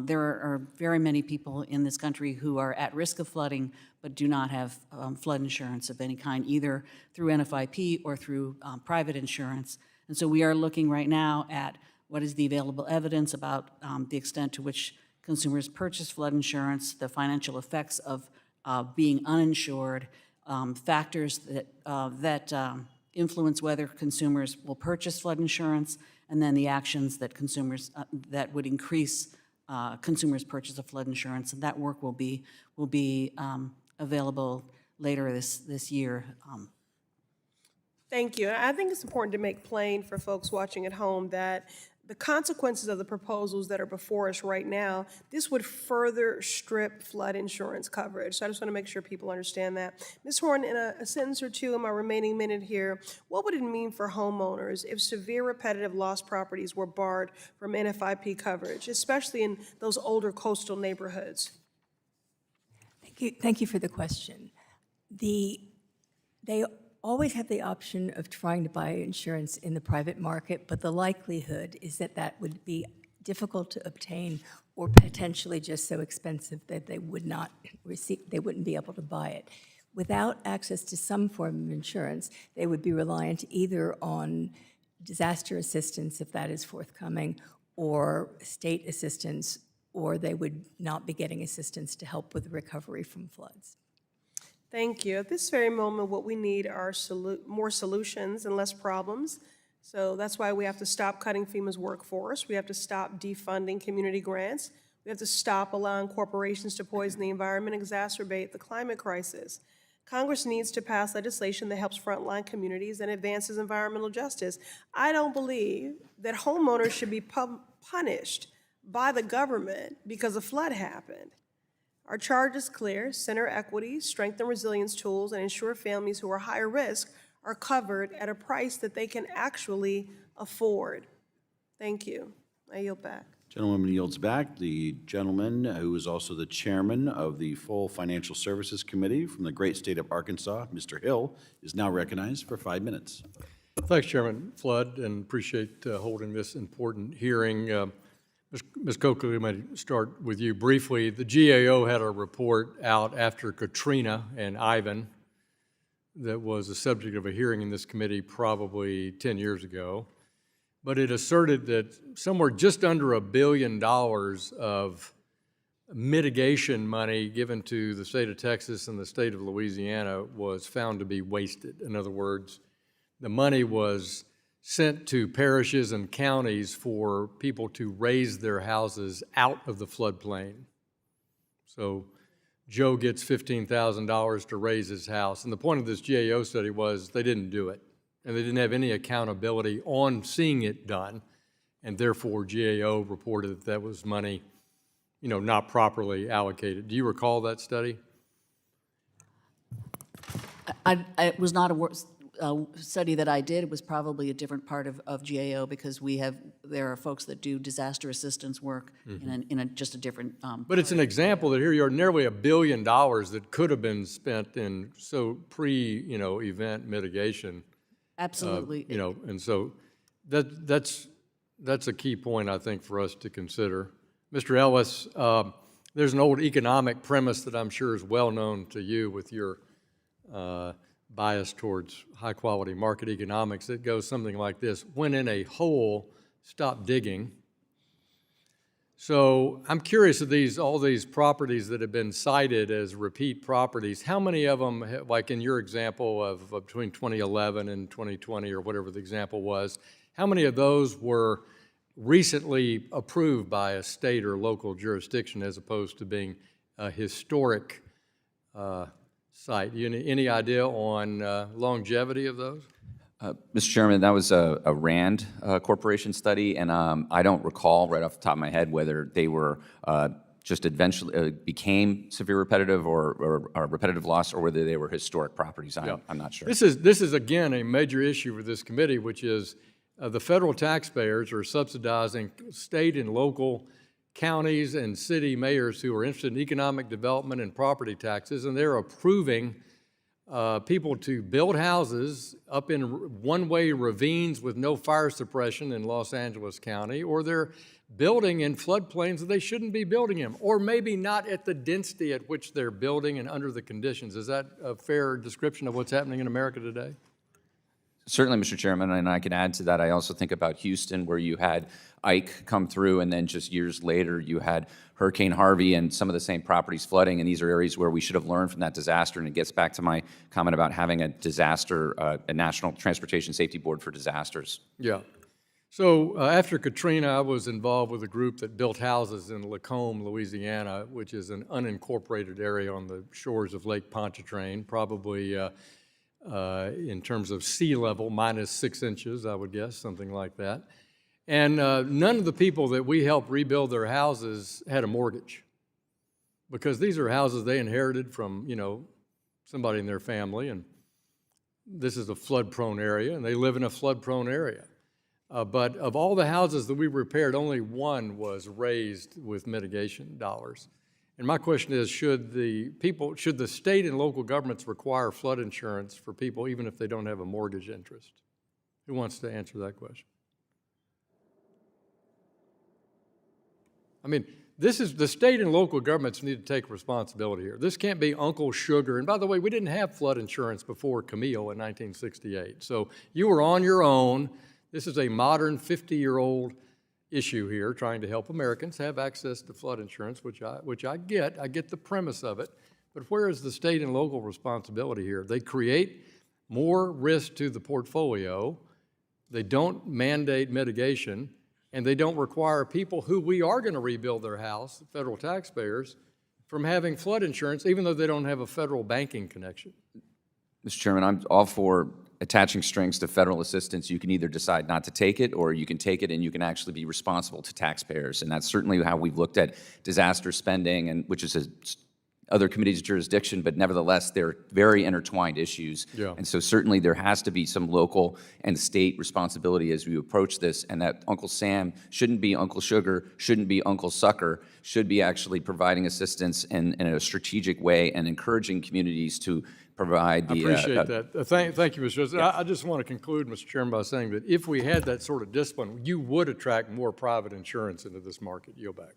there are very many people in this country who are at risk of flooding but do not have flood insurance of any kind, either through NFIP or through private insurance. And so we are looking right now at what is the available evidence about the extent to which consumers purchase flood insurance, the financial effects of being uninsured, factors that influence whether consumers will purchase flood insurance, and then the actions that consumers that would increase consumers' purchase of flood insurance. And that work will be available later this year. Thank you. I think it's important to make plain for folks watching at home that the consequences of the proposals that are before us right now, this would further strip flood insurance coverage. So I just want to make sure people understand that. Ms. Horn, in a sentence or two in my remaining minute here, what would it mean for homeowners if severe repetitive loss properties were barred from NFIP coverage, especially in those older coastal neighborhoods? Thank you for the question. They always have the option of trying to buy insurance in the private market, but the likelihood is that that would be difficult to obtain or potentially just so expensive that they wouldn't be able to buy it. Without access to some form of insurance, they would be reliant either on disaster assistance, if that is forthcoming, or state assistance, or they would not be getting assistance to help with recovery from floods. Thank you. At this very moment, what we need are more solutions and less problems. So that's why we have to stop cutting FEMA's workforce. We have to stop defunding community grants. We have to stop allowing corporations to poison the environment, exacerbate the climate crisis. Congress needs to pass legislation that helps frontline communities and advances environmental justice. I don't believe that homeowners should be punished by the government because a flood happened. Our charge is clear: center equity, strengthen resilience tools, and ensure families who are higher risk are covered at a price that they can actually afford. Thank you. I yield back. Gentlewoman yields back. The gentleman who is also the chairman of the full Financial Services Committee from the great state of Arkansas, Mr. Hill, is now recognized for 5 minutes. Thanks, Chairman Flood, and appreciate holding this important hearing. Ms. Coakley, we might start with you briefly. The GAO had a report out after Katrina and Ivan that was the subject of a hearing in this committee probably 10 years ago. But it asserted that somewhere just under $1 billion of mitigation money given to the state of Texas and the state of Louisiana was found to be wasted. In other words, the money was sent to parishes and counties for people to raise their houses out of the floodplain. So Joe gets $15,000 to raise his house. And the point of this GAO study was they didn't do it. And they didn't have any accountability on seeing it done. And therefore, GAO reported that that was money, not properly allocated. Do you recall that study? It was not a study that I did. It was probably a different part of GAO, because there are folks that do disaster assistance work in just a different. But it's an example that here you are, nearly $1 billion that could have been spent in event mitigation. Absolutely. And so that's a key point, I think, for us to consider. Mr. Ellis, there's an old economic premise that I'm sure is well known to you with your bias towards high-quality market economics. It goes something like this: when in a hole, stop digging. So I'm curious of all these properties that have been cited as repeat properties, how many of them, like in your example of between 2011 and 2020 or whatever the example was, how many of those were recently approved by a state or local jurisdiction as opposed to being a historic site? Any idea on longevity of those? Mr. Chairman, that was a RAND Corporation study, and I don't recall right off the top of my head whether they were just eventually became severe repetitive or repetitive loss, or whether they were historic properties. I'm not sure. This is again a major issue for this committee, which is the federal taxpayers are subsidizing state and local counties and city mayors who are interested in economic development and property taxes, and they're approving people to build houses up in one-way ravines with no fire suppression in Los Angeles County, or they're building in floodplains that they shouldn't be building in, or maybe not at the density at which they're building and under the conditions. Is that a fair description of what's happening in America today? Certainly, Mr. Chairman, and I can add to that. I also think about Houston, where you had Ike come through, and then just years later, you had Hurricane Harvey and some of the same properties flooding, and these are areas where we should have learned from that disaster, and it gets back to my comment about having a disaster, a National Transportation Safety Board for disasters. Yeah. So after Katrina, I was involved with a group that built houses in Lacombe, Louisiana, which is an unincorporated area on the shores of Lake Pontchartrain, probably in terms of sea level, minus 6 inches, I would guess, something like that. And none of the people that we helped rebuild their houses had a mortgage, because these are houses they inherited from, somebody in their family, and this is a flood-prone area, and they live in a flood-prone area. But of all the houses that we repaired, only one was raised with mitigation dollars. And my question is, should the state and local governments require flood insurance for people even if they don't have a mortgage interest? Who wants to answer that question? I mean, this is the state and local governments need to take responsibility here. This can't be Uncle Sugar. And by the way, we didn't have flood insurance before Camille in 1968. So you were on your own. This is a modern 50-year-old issue here, trying to help Americans have access to flood insurance, which I get. I get the premise of it. But where is the state and local responsibility here? They create more risk to the portfolio. They don't mandate mitigation, and they don't require people who we are going to rebuild their house, federal taxpayers, from having flood insurance, even though they don't have a federal banking connection. Mr. Chairman, I'm all for attaching strings to federal assistance. You can either decide not to take it, or you can take it and you can actually be responsible to taxpayers. And that's certainly how we've looked at disaster spending, and which is other committees' jurisdiction, but nevertheless, they're very intertwined issues. Yeah. And so certainly there has to be some local and state responsibility as we approach this, and that Uncle Sam shouldn't be Uncle Sugar, shouldn't be Uncle Sucker, should be actually providing assistance in a strategic way and encouraging communities to provide the— I appreciate that. Thank you, Mr. President. I just want to conclude, Mr. Chairman, by saying that if we had that sort of discipline, you would attract more private insurance into this market. Yield back.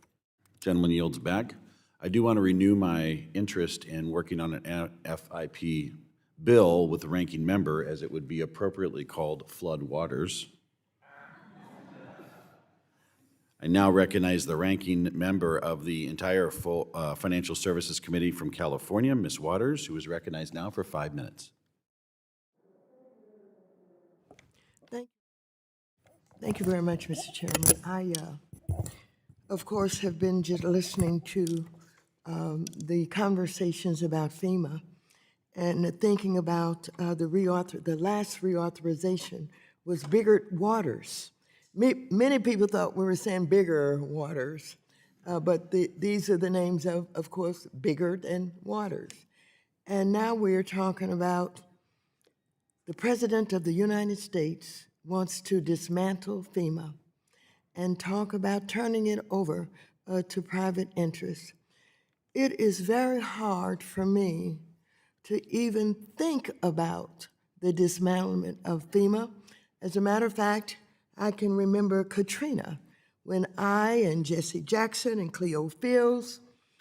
Gentleman yields back. I do want to renew my interest in working on an FIP bill with the ranking member, as it would be appropriately called flood waters. I now recognize the ranking member of the entire full Financial Services Committee from California, Ms. Waters, who is recognized now for 5 minutes. Thank you very much, Mr. Chairman. I, of course, have been just listening to the conversations about FEMA and thinking about the last reauthorization was bigger waters. Many people thought we were saying bigger waters, but these are the names of course, bigger than waters. And now we're talking about the President of the United States wants to dismantle FEMA and talk about turning it over to private interests. It is very hard for me to even think about the dismantlement of FEMA. As a matter of fact, I can remember Katrina when I and Jesse Jackson and Cleo Fields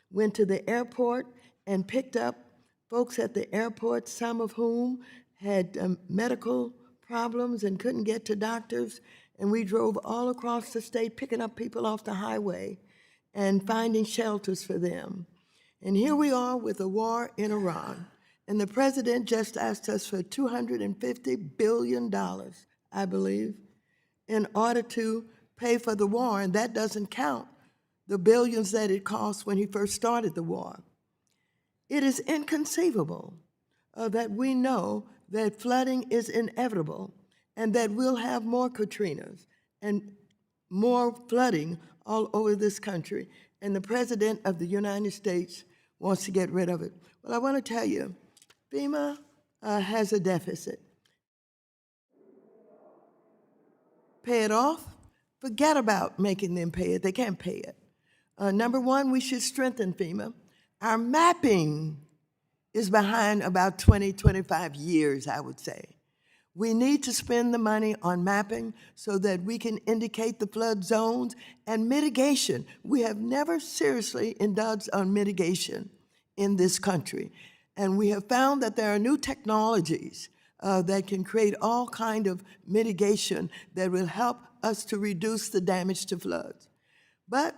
went to the airport and picked up folks at the airport, some of whom had medical problems and couldn't get to doctors, and we drove all across the state picking up people off the highway and finding shelters for them. And here we are with a war in Iran, and the president just asked us for $250 billion, I believe, in order to pay for the war, and that doesn't count the billions that it cost when he first started the war. It is inconceivable that we know that flooding is inevitable and that we'll have more Katrinas and more flooding all over this country, and the President of the United States wants to get rid of it. Well, I want to tell you, FEMA has a deficit. Pay it off? Forget about making them pay it. They can't pay it. Number one, we should strengthen FEMA. Our mapping is behind about 20, 25 years, I would say. We need to spend the money on mapping so that we can indicate the flood zones and mitigation. We have never seriously indulged on mitigation in this country. And we have found that there are new technologies that can create all kind of mitigation that will help us to reduce the damage to floods. But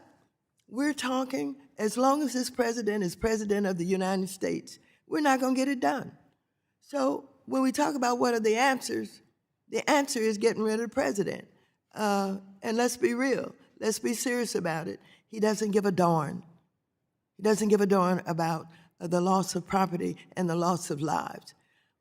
we're talking, as long as this president is president of the United States, we're not going to get it done. So when we talk about what are the answer is getting rid of the president. And let's be real. Let's be serious about it. He doesn't give a darn. He doesn't give a darn about the loss of property and the loss of lives.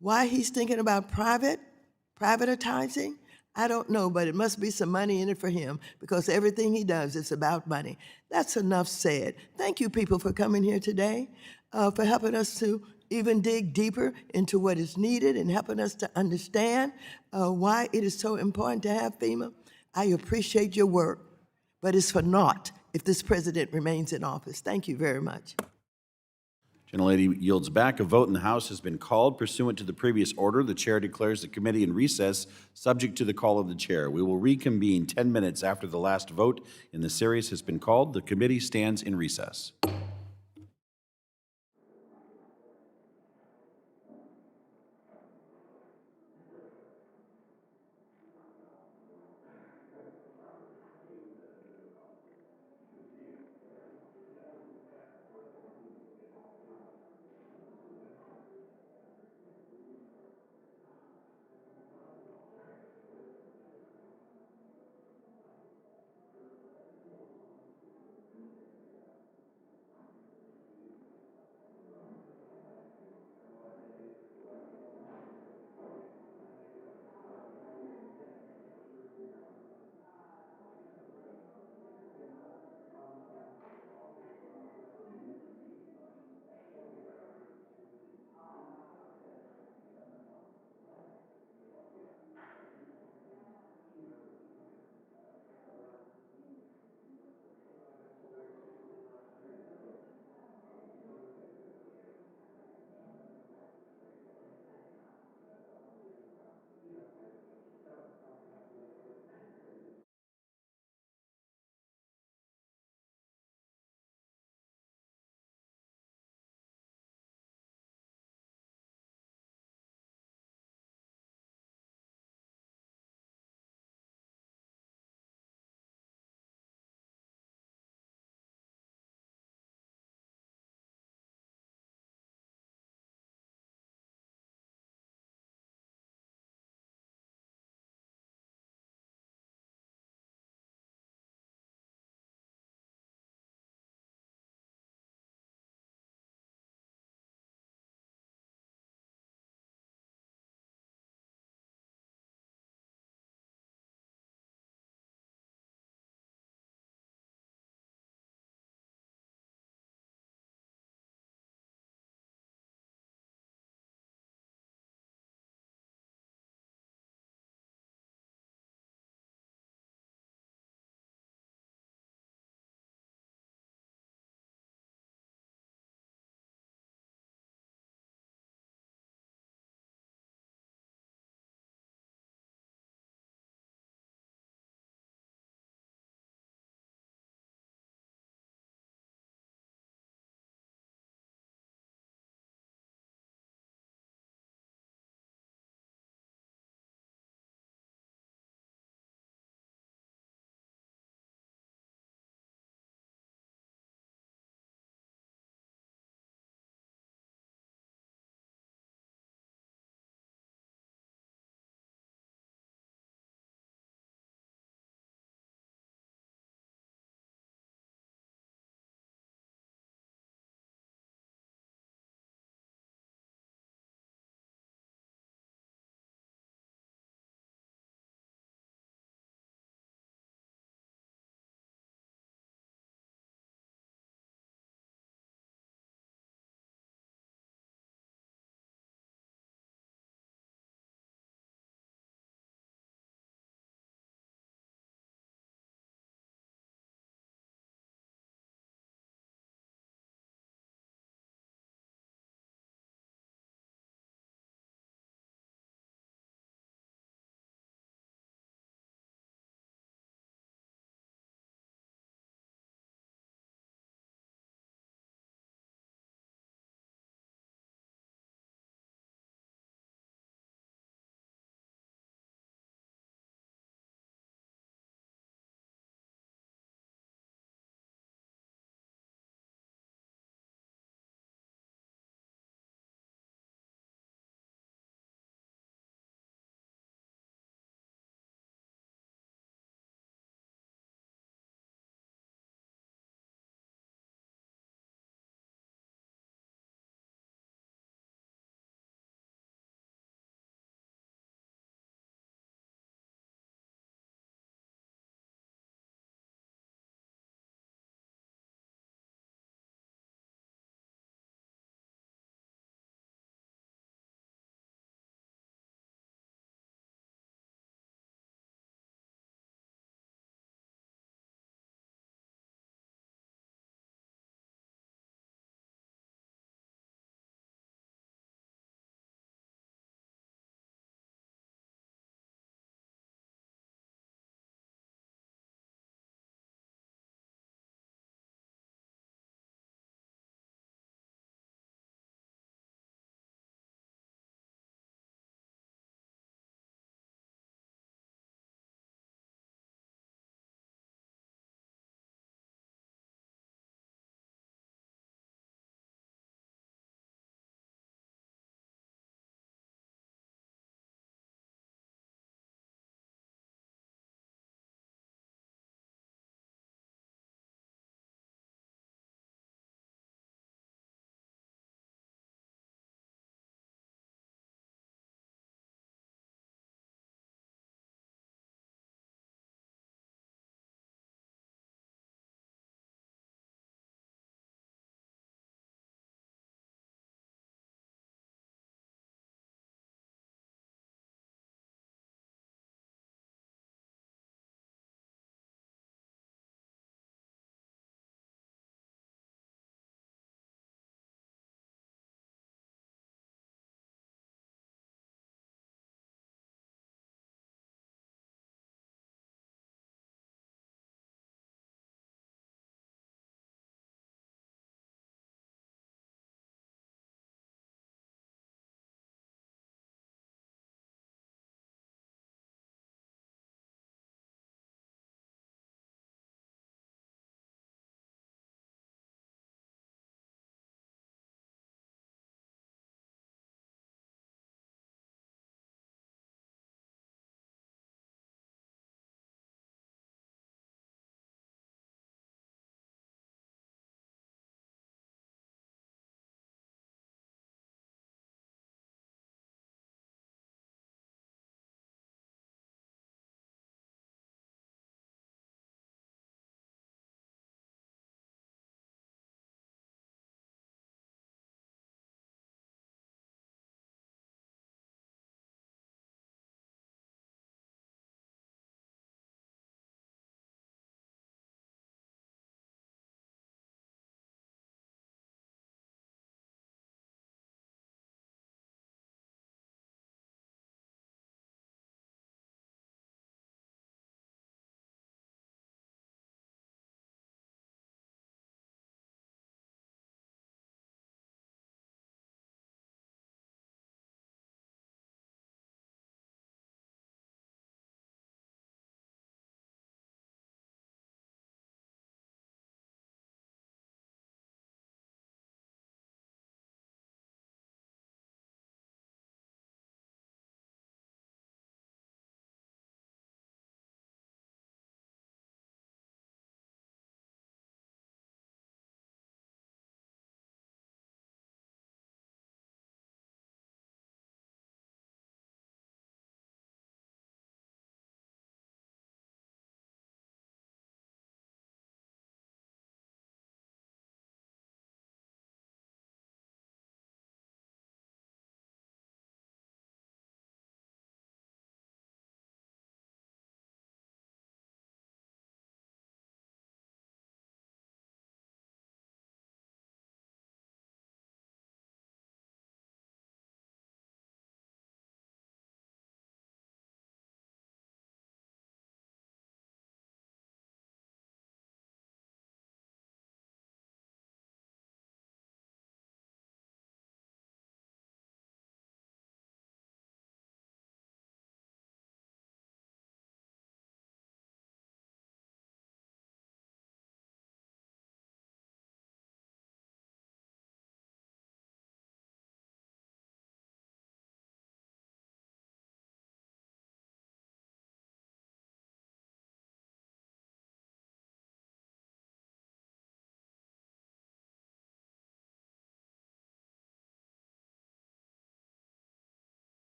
Why he's thinking about privatizing, I don't know, but it must be some money in it for him because everything he does is about money. That's enough said. Thank you, people, for coming here today, for helping us to even dig deeper into what is needed and helping us to understand why it is so important to have FEMA. I appreciate your work, but it's for naught if this president remains in office. Thank you very much. Gentlelady yields back. A vote in the House has been called. Pursuant to the previous order, the chair declares the committee in recess, subject to the call of the chair. We will reconvene 10 minutes after the last vote in the series has been called. The committee stands in recess.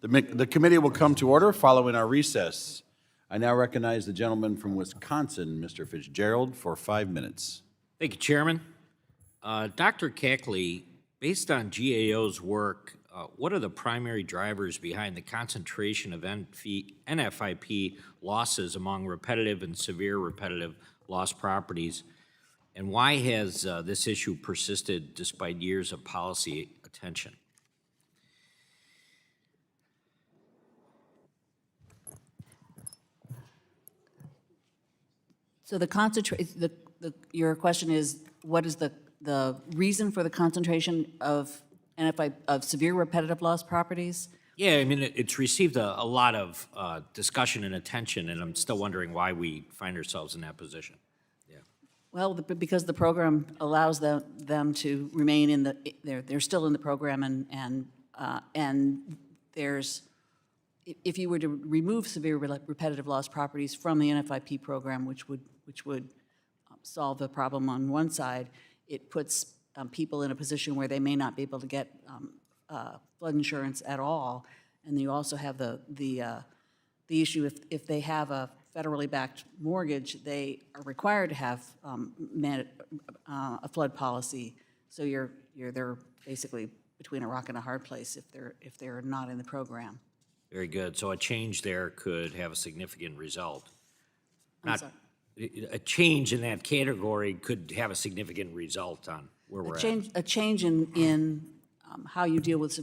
The committee will come to order following our recess. I now recognize the gentleman from Wisconsin, Mr. Fitzgerald, for 5 minutes. Thank you, Chairman. Dr. Cackley, based on GAO's work, what are the primary drivers behind the concentration of NFIP losses among repetitive and severe repetitive loss properties? And why has this issue persisted despite years of policy attention? So your question is, what is the reason for the concentration of of severe repetitive loss properties? Yeah, I mean, it's received a lot of discussion and attention, and I'm still wondering why we find ourselves in that position. Well, because the program allows them to remain in they're still in the program, and there's, if you were to remove severe repetitive loss properties from the NFIP program, which would solve the problem on one side, it puts people in a position where they may not be able to get flood insurance at all. And you also have the issue if they have a federally backed mortgage, they are required to have a flood policy. So they're basically between a rock and a hard place if they're not in the program. Very good. So a change there could have a significant result. A change in that category could have a significant result on where we're at. A change in how you deal with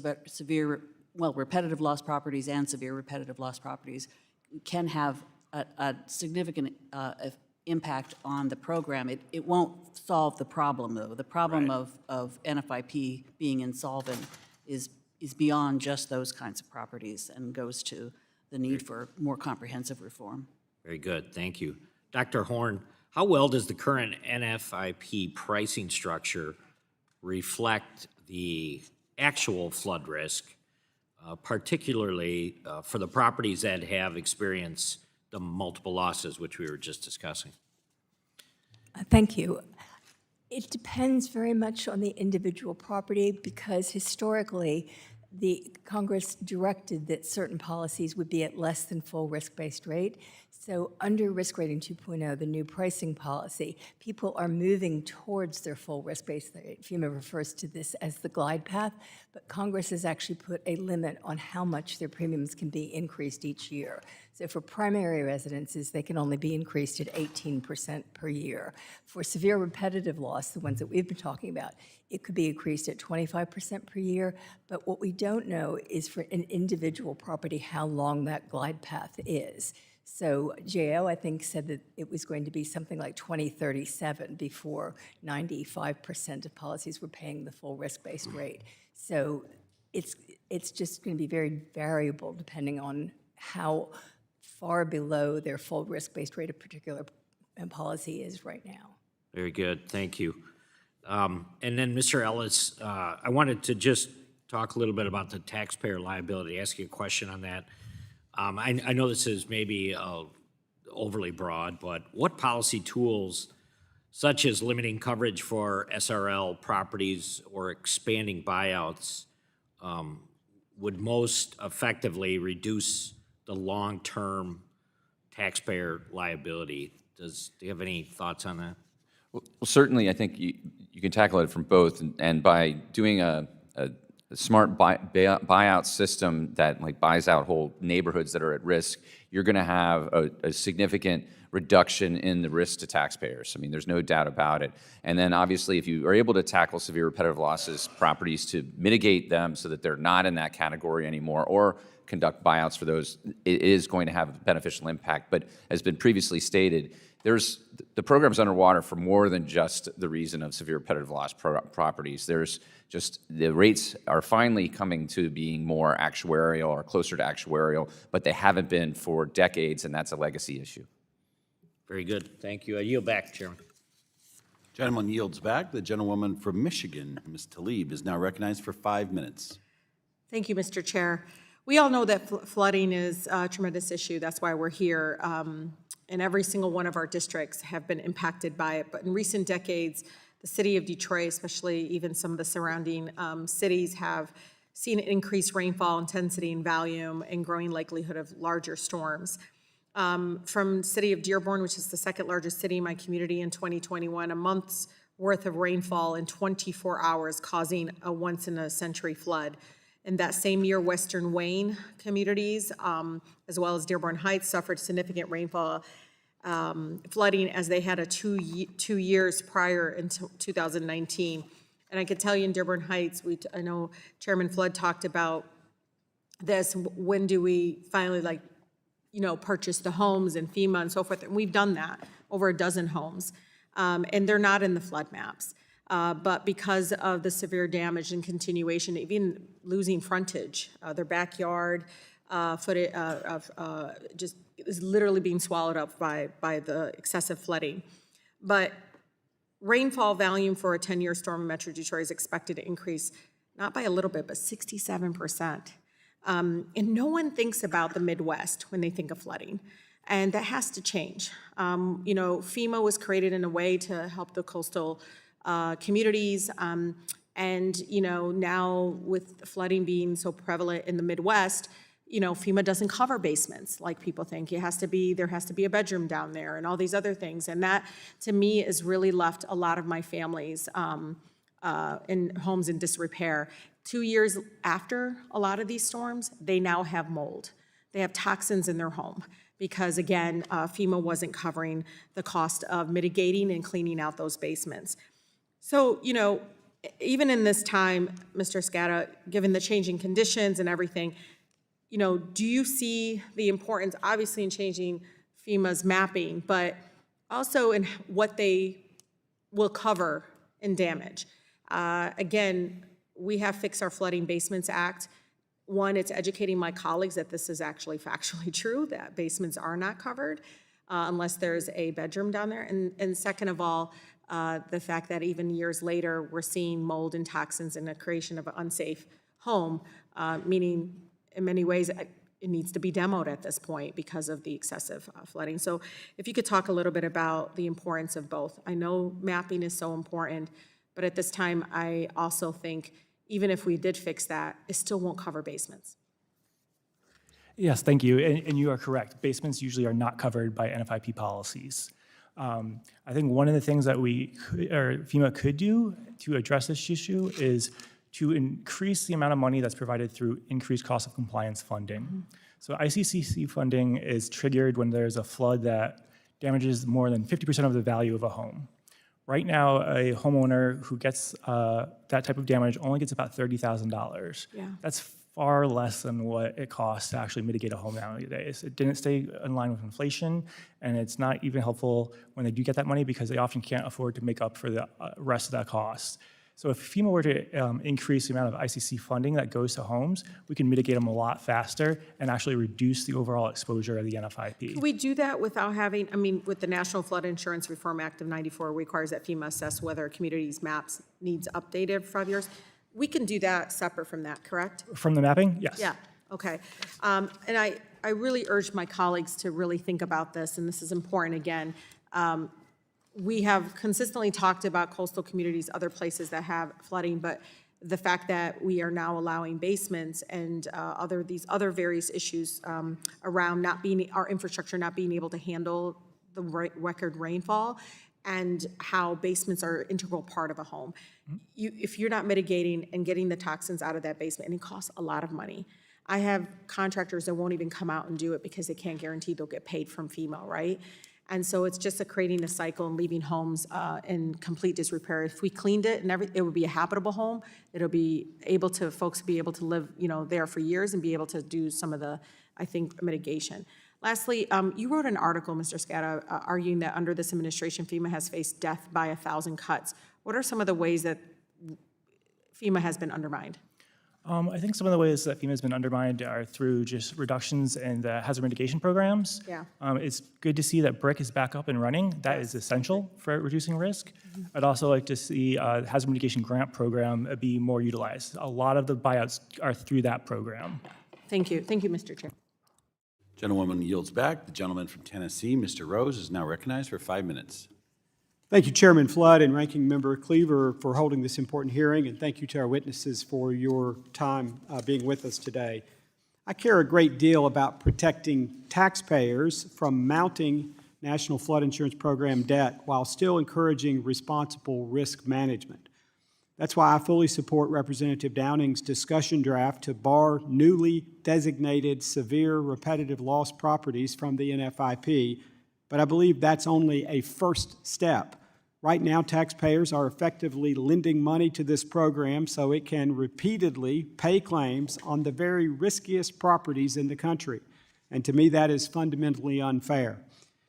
repetitive loss properties and severe repetitive loss properties can have a significant impact on the program. It won't solve the problem, though. The problem of NFIP being insolvent is beyond just those kinds of properties and goes to the need for more comprehensive reform. Very good. Thank you. Dr. Horn, how well does the current NFIP pricing structure reflect the actual flood risk, particularly for the properties that have experienced the multiple losses, which we were just discussing? Thank you. It depends very much on the individual property because historically, the Congress directed that certain policies would be at less than full risk-based rate. So under Risk Rating 2.0, the new pricing policy, people are moving towards their full risk-based rate. FEMA refers to this as the glide path, but Congress has actually put a limit on how much their premiums can be increased each year. So for primary residences, they can only be increased at 18% per year. For severe repetitive loss, the ones that we've been talking about, it could be increased at 25% per year, but what we don't know is for an individual property how long that glide path is. So GAO, I think, said that it was going to be something like 2037 before 95% of policies were paying the full risk-based rate. So it's just going to be very variable depending on how far below their full risk-based rate a particular policy is right now. Very good. Thank you. And then, Mr. Ellis, I wanted to just talk a little bit about the taxpayer liability, ask you a question on that. I know this is maybe overly broad, but what policy tools, such as limiting coverage for SRL properties or expanding buyouts, would most effectively reduce the long-term taxpayer liability? Do you have any thoughts on that? Well, certainly, I think you can tackle it from both, and by doing a smart buyout system that buys out whole neighborhoods that are at risk, you're going to have a significant reduction in the risk to taxpayers. I mean, there's no doubt about it. And then obviously, if you are able to tackle severe repetitive losses properties to mitigate them so that they're not in that category anymore, or conduct buyouts for those, it is going to have a beneficial impact. But as been previously stated, the program's underwater for more than just the reason of severe repetitive loss properties. There's just the rates are finally coming to being more actuarial or closer to actuarial, but they haven't been for decades, and that's a legacy issue. Very good. Thank you. I yield back, Chairman. Gentleman yields back. The gentlewoman from Michigan, Ms. Tlaib, is now recognized for 5 minutes. Thank you, Mr. Chair. We all know that flooding is a tremendous issue. That's why we're here. And every single one of our districts have been impacted by it. But in recent decades, the city of Detroit, especially even some of the surrounding cities, have seen increased rainfall intensity and volume and growing likelihood of larger storms. From city of Dearborn, which is the second largest city in my community in 2021, a month's worth of rainfall in 24 hours causing a once-in-a-century flood. In that same year, Western Wayne communities, as well as Dearborn Heights, suffered significant rainfall flooding as they had a 2 years prior in 2019. And I could tell you in Dearborn Heights, I know Chairman Flood talked about this, when do we finally purchase the homes and FEMA and so forth, and we've done that, over a dozen homes. And they're not in the flood maps. But because of the severe damage and continuation, even losing frontage, their backyard footage just is literally being swallowed up by the excessive flooding. But rainfall volume for a 10-year storm in Metro Detroit is expected to increase, not by a little bit, but 67%. And no one thinks about the Midwest when they think of flooding. And that has to change. FEMA was created in a way to help the coastal communities. Now with flooding being so prevalent in the Midwest, FEMA doesn't cover basements like people think. There has to be a bedroom down there and all these other things. And that, to me, has really left a lot of my families in homes in disrepair. 2 years after a lot of these storms, they now have mold. They have toxins in their home because, again, FEMA wasn't covering the cost of mitigating and cleaning out those basements. So, even in this time, Mr. Scata, given the changing conditions and everything, do you see the importance, obviously, in changing FEMA's mapping, but also in what they will cover in damage? Again, we have Fix Our Flooding Basements Act. One, it's educating my colleagues that this is actually factually true, that basements are not covered unless there's a bedroom down there. And second of all, the fact that even years later, we're seeing mold and toxins and the creation of an unsafe home, meaning in many ways, it needs to be demoed at this point because of the excessive flooding. So if you could talk a little bit about the importance of both. I know mapping is so important, but at this time, I also think even if we did fix that, it still won't cover basements. Yes, thank you. And you are correct. Basements usually are not covered by NFIP policies. I think one of the things that FEMA could do to address this issue is to increase the amount of money that's provided through increased cost of compliance funding. So ICCC funding is triggered when there's a flood that damages more than 50% of the value of a home. Right now, a homeowner who gets that type of damage only gets about $30,000. Yeah. That's far less than what it costs to actually mitigate a home nowadays. It didn't stay in line with inflation, and it's not even helpful when they do get that money because they often can't afford to make up for the rest of that cost. So if FEMA were to increase the amount of ICC funding that goes to homes, we can mitigate them a lot faster and actually reduce the overall exposure of the NFIP. Can we do that without having, with the National Flood Insurance Reform Act of '94 requires that FEMA assess whether a community's maps needs updated for 5 years? We can do that separate from that, correct? From the mapping? Yes. Yeah, okay. And I really urge my colleagues to really think about this, and this is important again. We have consistently talked about coastal communities, other places that have flooding, but the fact that we are now allowing basements and these other various issues around our infrastructure not being able to handle the record rainfall and how basements are an integral part of a home. If you're not mitigating and getting the toxins out of that basement, and it costs a lot of money. I have contractors that won't even come out and do it because they can't guarantee they'll get paid from FEMA, right? And so it's just creating a cycle and leaving homes in complete disrepair. If we cleaned it and it would be a habitable home. It'll be able to, folks be able to live, there for years and be able to do some of the, I think, mitigation. Lastly, you wrote an article, Mr. Scata, arguing that under this administration, FEMA has faced death by 1,000 cuts. What are some of the ways that FEMA has been undermined? I think some of the ways that FEMA has been undermined are through just reductions in the hazard mitigation programs. Yeah. It's good to see that BRIC is back up and running. That is essential for reducing risk. I'd also like to see the hazard mitigation grant program be more utilized. A lot of the buyouts are through that program. Thank you. Thank you, Mr. Chair. Gentlewoman yields back. The gentleman from Tennessee, Mr. Rose, is now recognized for 5 minutes. Thank you, Chairman Flood and Ranking Member Cleaver, for holding this important hearing, and thank you to our witnesses for your time being with us today. I care a great deal about protecting taxpayers from mounting National Flood Insurance Program debt while still encouraging responsible risk management. That's why I fully support Representative Downing's discussion draft to bar newly designated severe repetitive loss properties from the NFIP, but I believe that's only a first step. Right now, taxpayers are effectively lending money to this program so it can repeatedly pay claims on the very riskiest properties in the country, and to me that is fundamentally unfair.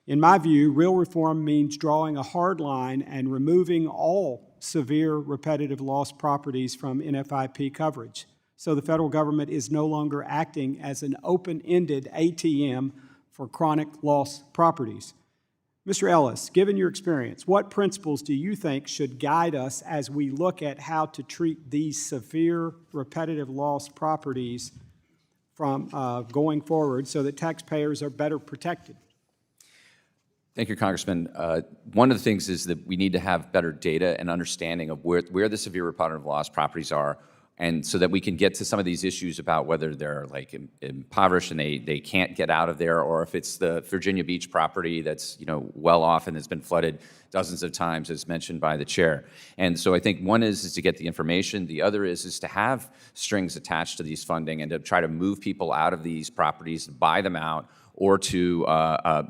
In my view, real reform means drawing a hard line and removing all severe repetitive loss properties from NFIP coverage, so the federal government is no longer acting as an open-ended ATM for chronic loss properties. Mr. Ellis, given your experience, what principles do you think should guide us as we look at how to treat these severe repetitive loss properties from going forward so that taxpayers are better protected? Thank you, Congressman. One of the things is that we need to have better data and understanding of where the severe repetitive loss properties are, and so that we can get to some of these issues about whether they're like impoverished and they can't get out of there, or if it's the Virginia Beach property that's well off and has been flooded dozens of times, as mentioned by the chair. And so I think one is to get the information. The other is to have strings attached to these funding and to try to move people out of these properties, buy them out, or to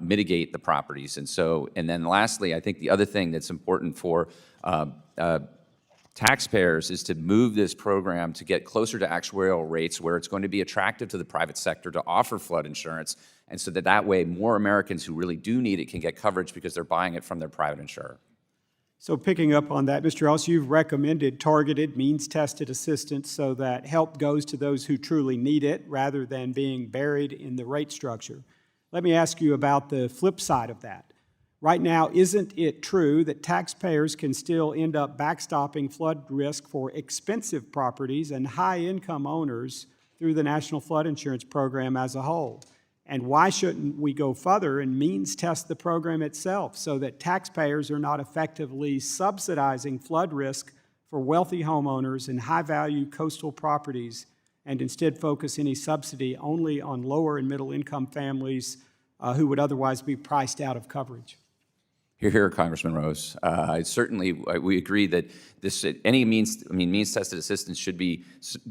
mitigate the properties. And then lastly, I think the other thing that's important for taxpayers is to move this program to get closer to actuarial rates where it's going to be attractive to the private sector to offer flood insurance, and so that way more Americans who really do need it can get coverage because they're buying it from their private insurer. So picking up on that, Mr. Ellis, you've recommended targeted, means-tested assistance so that help goes to those who truly need it rather than being buried in the rate structure. Let me ask you about the flip side of that. Right now, isn't it true that taxpayers can still end up backstopping flood risk for expensive properties and high-income owners through the National Flood Insurance Program as a whole? And why shouldn't we go further and means test the program itself so that taxpayers are not effectively subsidizing flood risk for wealthy homeowners in high-value coastal properties, and instead focus any subsidy only on lower and middle income families who would otherwise be priced out of coverage? Here, Congressman Rose. We agree that any means-tested assistance should be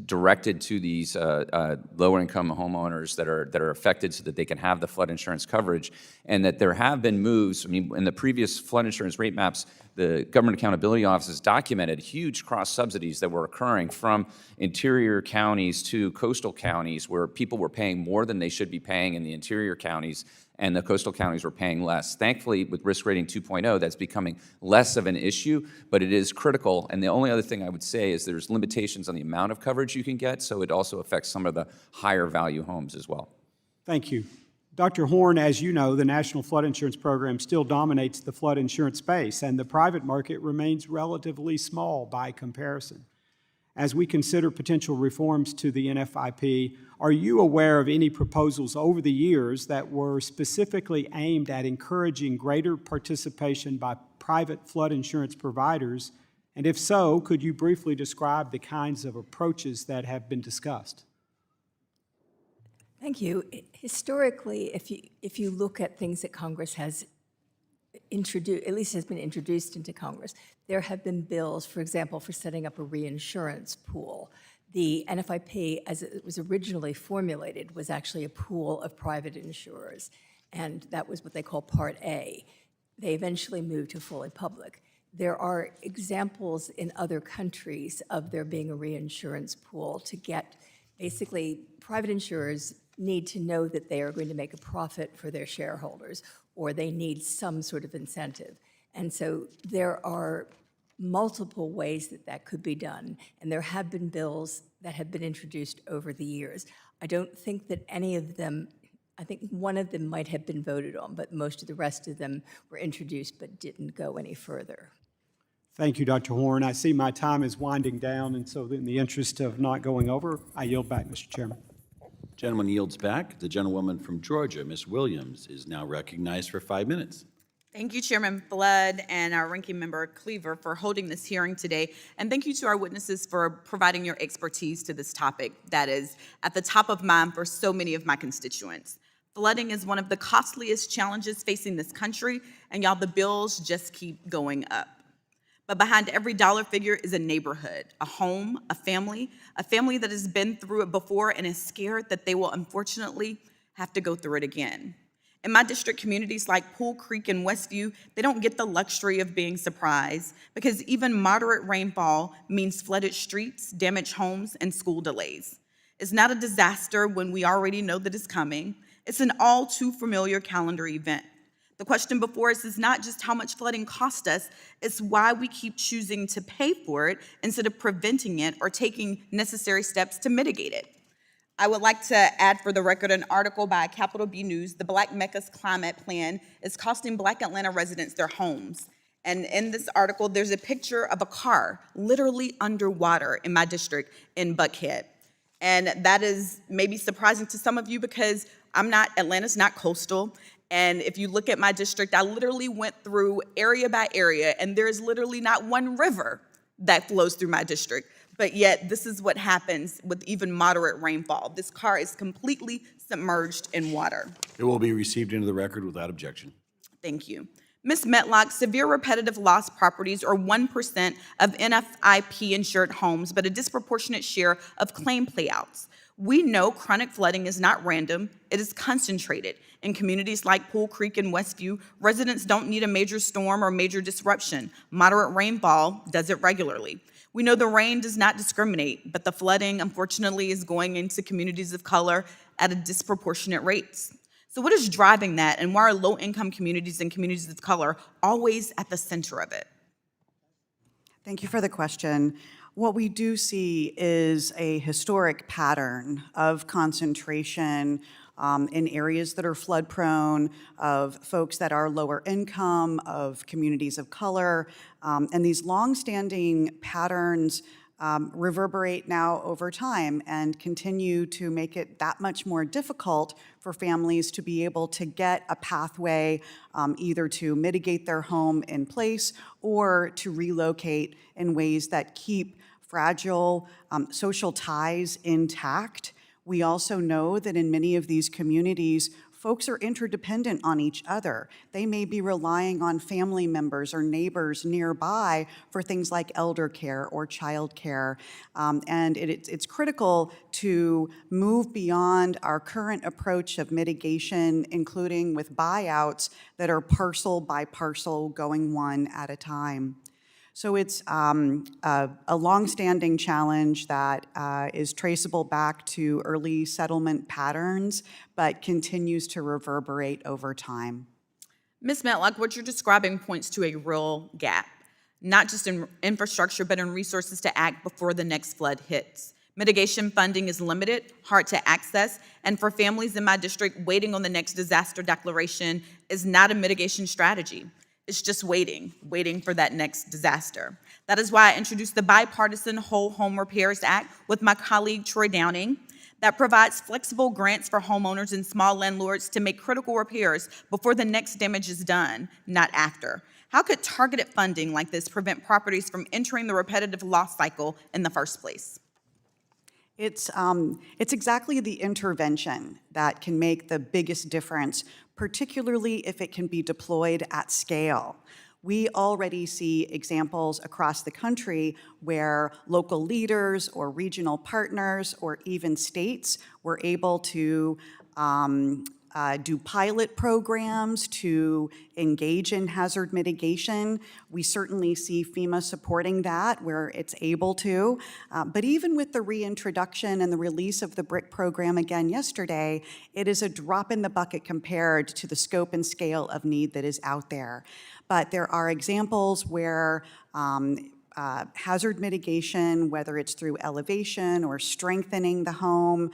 directed to these lower-income homeowners that are affected, so that they can have the flood insurance coverage, and that there have been moves. In the previous flood insurance rate maps, the Government Accountability Office has documented huge cross-subsidies that were occurring from interior counties to coastal counties, where people were paying more than they should be paying in the interior counties, and the coastal counties were paying less. Thankfully, with Risk Rating 2.0, that's becoming less of an issue, but it is critical. And the only other thing I would say is there's limitations on the amount of coverage you can get, so it also affects some of the higher value homes as well. Thank you. Dr. Horn, as you know, the National Flood Insurance Program still dominates the flood insurance space, and the private market remains relatively small by comparison. As we consider potential reforms to the NFIP, are you aware of any proposals over the years that were specifically aimed at encouraging greater participation by private flood insurance providers? And if so, could you briefly describe the kinds of approaches that have been discussed? Thank you. Historically, if you look at things that Congress has introduced, at least has been introduced into Congress, there have been bills, for example, for setting up a reinsurance pool. The NFIP, as it was originally formulated, was actually a pool of private insurers, and that was what they call Part A. They eventually moved to fully public. There are examples in other countries of there being a reinsurance pool to get, basically, private insurers need to know that they are going to make a profit for their shareholders, or they need some sort of incentive. And so there are multiple ways that that could be done, and there have been bills that have been introduced over the years. I don't think that any of them, I think one of them might have been voted on, but most of the rest of them were introduced but didn't go any further. Thank you, Dr. Horn. I see my time is winding down, and so in the interest of not going over, I yield back, Mr. Chairman. Gentleman yields back. The gentlewoman from Georgia, Ms. Williams, is now recognized for 5 minutes. Thank you, Chairman Flood and our Ranking Member Cleaver for holding this hearing today. And thank you to our witnesses for providing your expertise to this topic that is at the top of mind for so many of my constituents. Flooding is one of the costliest challenges facing this country, and y'all, the bills just keep going up. But behind every dollar figure is a neighborhood, a home, a family that has been through it before and is scared that they will unfortunately have to go through it again. In my district, communities like Pool Creek and Westview, they don't get the luxury of being surprised because even moderate rainfall means flooded streets, damaged homes, and school delays. It's not a disaster when we already know that it's coming. It's an all too familiar calendar event. The question before us is not just how much flooding costs us, it's why we keep choosing to pay for it instead of preventing it or taking necessary steps to mitigate it. I would like to add for the record an article by Capital B News. The Black Mecca's climate plan is costing Black Atlanta residents their homes. And in this article, there's a picture of a car literally underwater in my district in Buckhead. And that is maybe surprising to some of you because Atlanta's not coastal. And if you look at my district, I literally went through area by area, and there's literally not one river that flows through my district. But yet, this is what happens with even moderate rainfall. This car is completely submerged in water. It will be received into the record without objection. Thank you. Ms. Metlock, severe repetitive loss properties are 1% of NFIP-insured homes, but a disproportionate share of claim payouts. We know chronic flooding is not random, it is concentrated. In communities like Pool Creek and Westview, residents don't need a major storm or major disruption. Moderate rainfall does it regularly. We know the rain does not discriminate, but the flooding, unfortunately, is going into communities of color at a disproportionate rates. So what is driving that, and why are low-income communities and communities of color always at the center of it? Thank you for the question. What we do see is a historic pattern of concentration in areas that are flood prone, of folks that are lower income, of communities of color, and these longstanding patterns reverberate now over time and continue to make it that much more difficult for families to be able to get a pathway either to mitigate their home in place or to relocate in ways that keep fragile social ties intact. We also know that in many of these communities, folks are interdependent on each other. They may be relying on family members or neighbors nearby for things like elder care or child care. And it's critical to move beyond our current approach of mitigation, including with buyouts that are parcel by parcel going one at a time. So it's a longstanding challenge that is traceable back to early settlement patterns, but continues to reverberate over time. Ms. Metlock, what you're describing points to a real gap, not just in infrastructure, but in resources to act before the next flood hits. Mitigation funding is limited, hard to access, and for families in my district, waiting on the next disaster declaration is not a mitigation strategy. It's just waiting for that next disaster. That is why I introduced the bipartisan Whole Home Repairs Act with my colleague Troy Downing that provides flexible grants for homeowners and small landlords to make critical repairs before the next damage is done, not after. How could targeted funding like this prevent properties from entering the repetitive loss cycle in the first place? It's exactly the intervention that can make the biggest difference, particularly if it can be deployed at scale. We already see examples across the country where local leaders or regional partners or even states were able to do pilot programs to engage in hazard mitigation. We certainly see FEMA supporting that where it's able to. But even with the reintroduction and the release of the BRIC program again yesterday, it is a drop in the bucket compared to the scope and scale of need that is out there. But there are examples where hazard mitigation, whether it's through elevation or strengthening the home,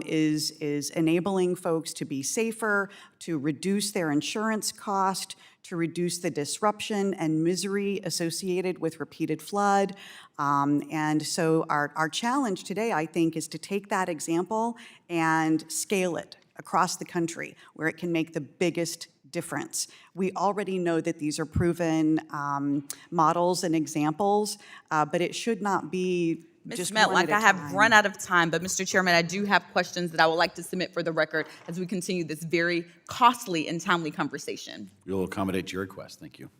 is enabling folks to be safer, to reduce their insurance cost, to reduce the disruption and misery associated with repeated flood. And so our challenge today, I think, is to take that example and scale it across the country where it can make the biggest difference. We already know that these are proven models and examples, but it should not be Ms. just Metlick, one at a I have time. run out of time, but Mr. Chairman, I do have questions that I would like to submit for the record as we continue this very costly and timely conversation. We will accommodate your request. Thank you.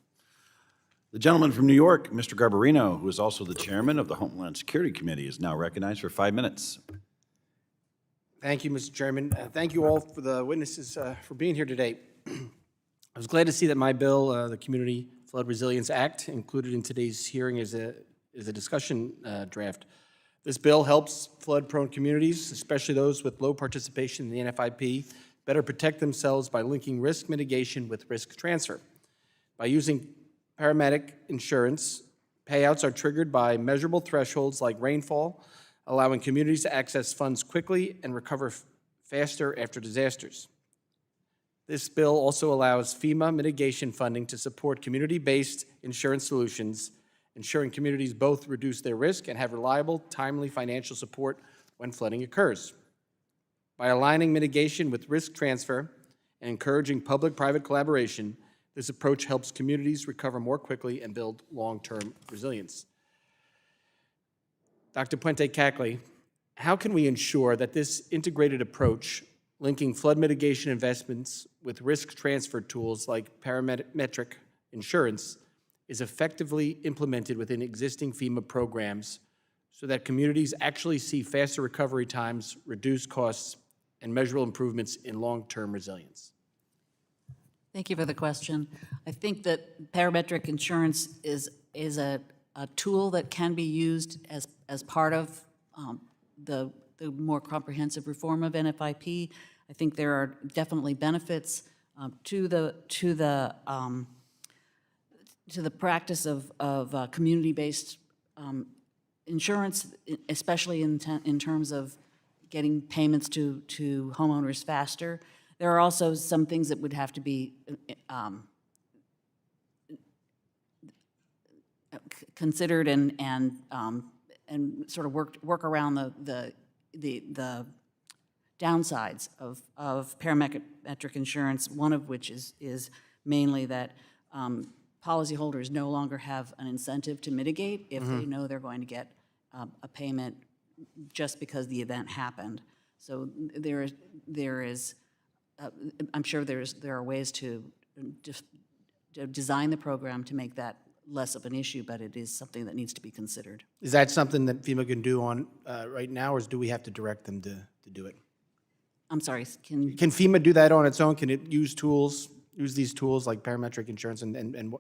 The gentleman from New York, Mr. Garbarino, who is also the chairman of the Homeland Security Committee, is now recognized for 5 minutes. Thank you, Mr. Chairman. Thank you all for the witnesses for being here today. I was glad to see that my bill, the Community Flood Resilience Act, included in today's hearing as a discussion draft. This bill helps flood-prone communities, especially those with low participation in the NFIP, better protect themselves by linking risk mitigation with risk transfer. By using paramedic insurance, payouts are triggered by measurable thresholds like rainfall, allowing communities to access funds quickly and recover faster after disasters. This bill also allows FEMA mitigation funding to support community-based insurance solutions, ensuring communities both reduce their risk and have reliable, timely financial support when flooding occurs. By aligning mitigation with risk transfer and encouraging public-private collaboration, this approach helps communities recover more quickly and build long-term resilience. Dr. Puente-Cackley, how can we ensure that this integrated approach, linking flood mitigation investments with risk transfer tools like parametric insurance, is effectively implemented within existing FEMA programs so that communities actually see faster recovery times, reduced costs, and measurable improvements in long-term resilience? Thank you for the question. I think that parametric insurance is a tool that can be used as part of the more comprehensive reform of NFIP. I think there are definitely benefits to the practice of community-based insurance, especially in terms of getting payments to homeowners faster. There are also some things that would have to be considered and sort of work around the downsides of parametric insurance. One of which is mainly that policyholders no longer have an incentive to mitigate if they know they're going to get a payment just because the event happened. So there is. I'm sure there are ways to design the program to make that less of an issue, but it is something that needs to be considered. Is that something that FEMA can do on right now, or do we have to direct them to do it? I'm sorry, Can FEMA do that on its own? Can it use these tools like parametric insurance, and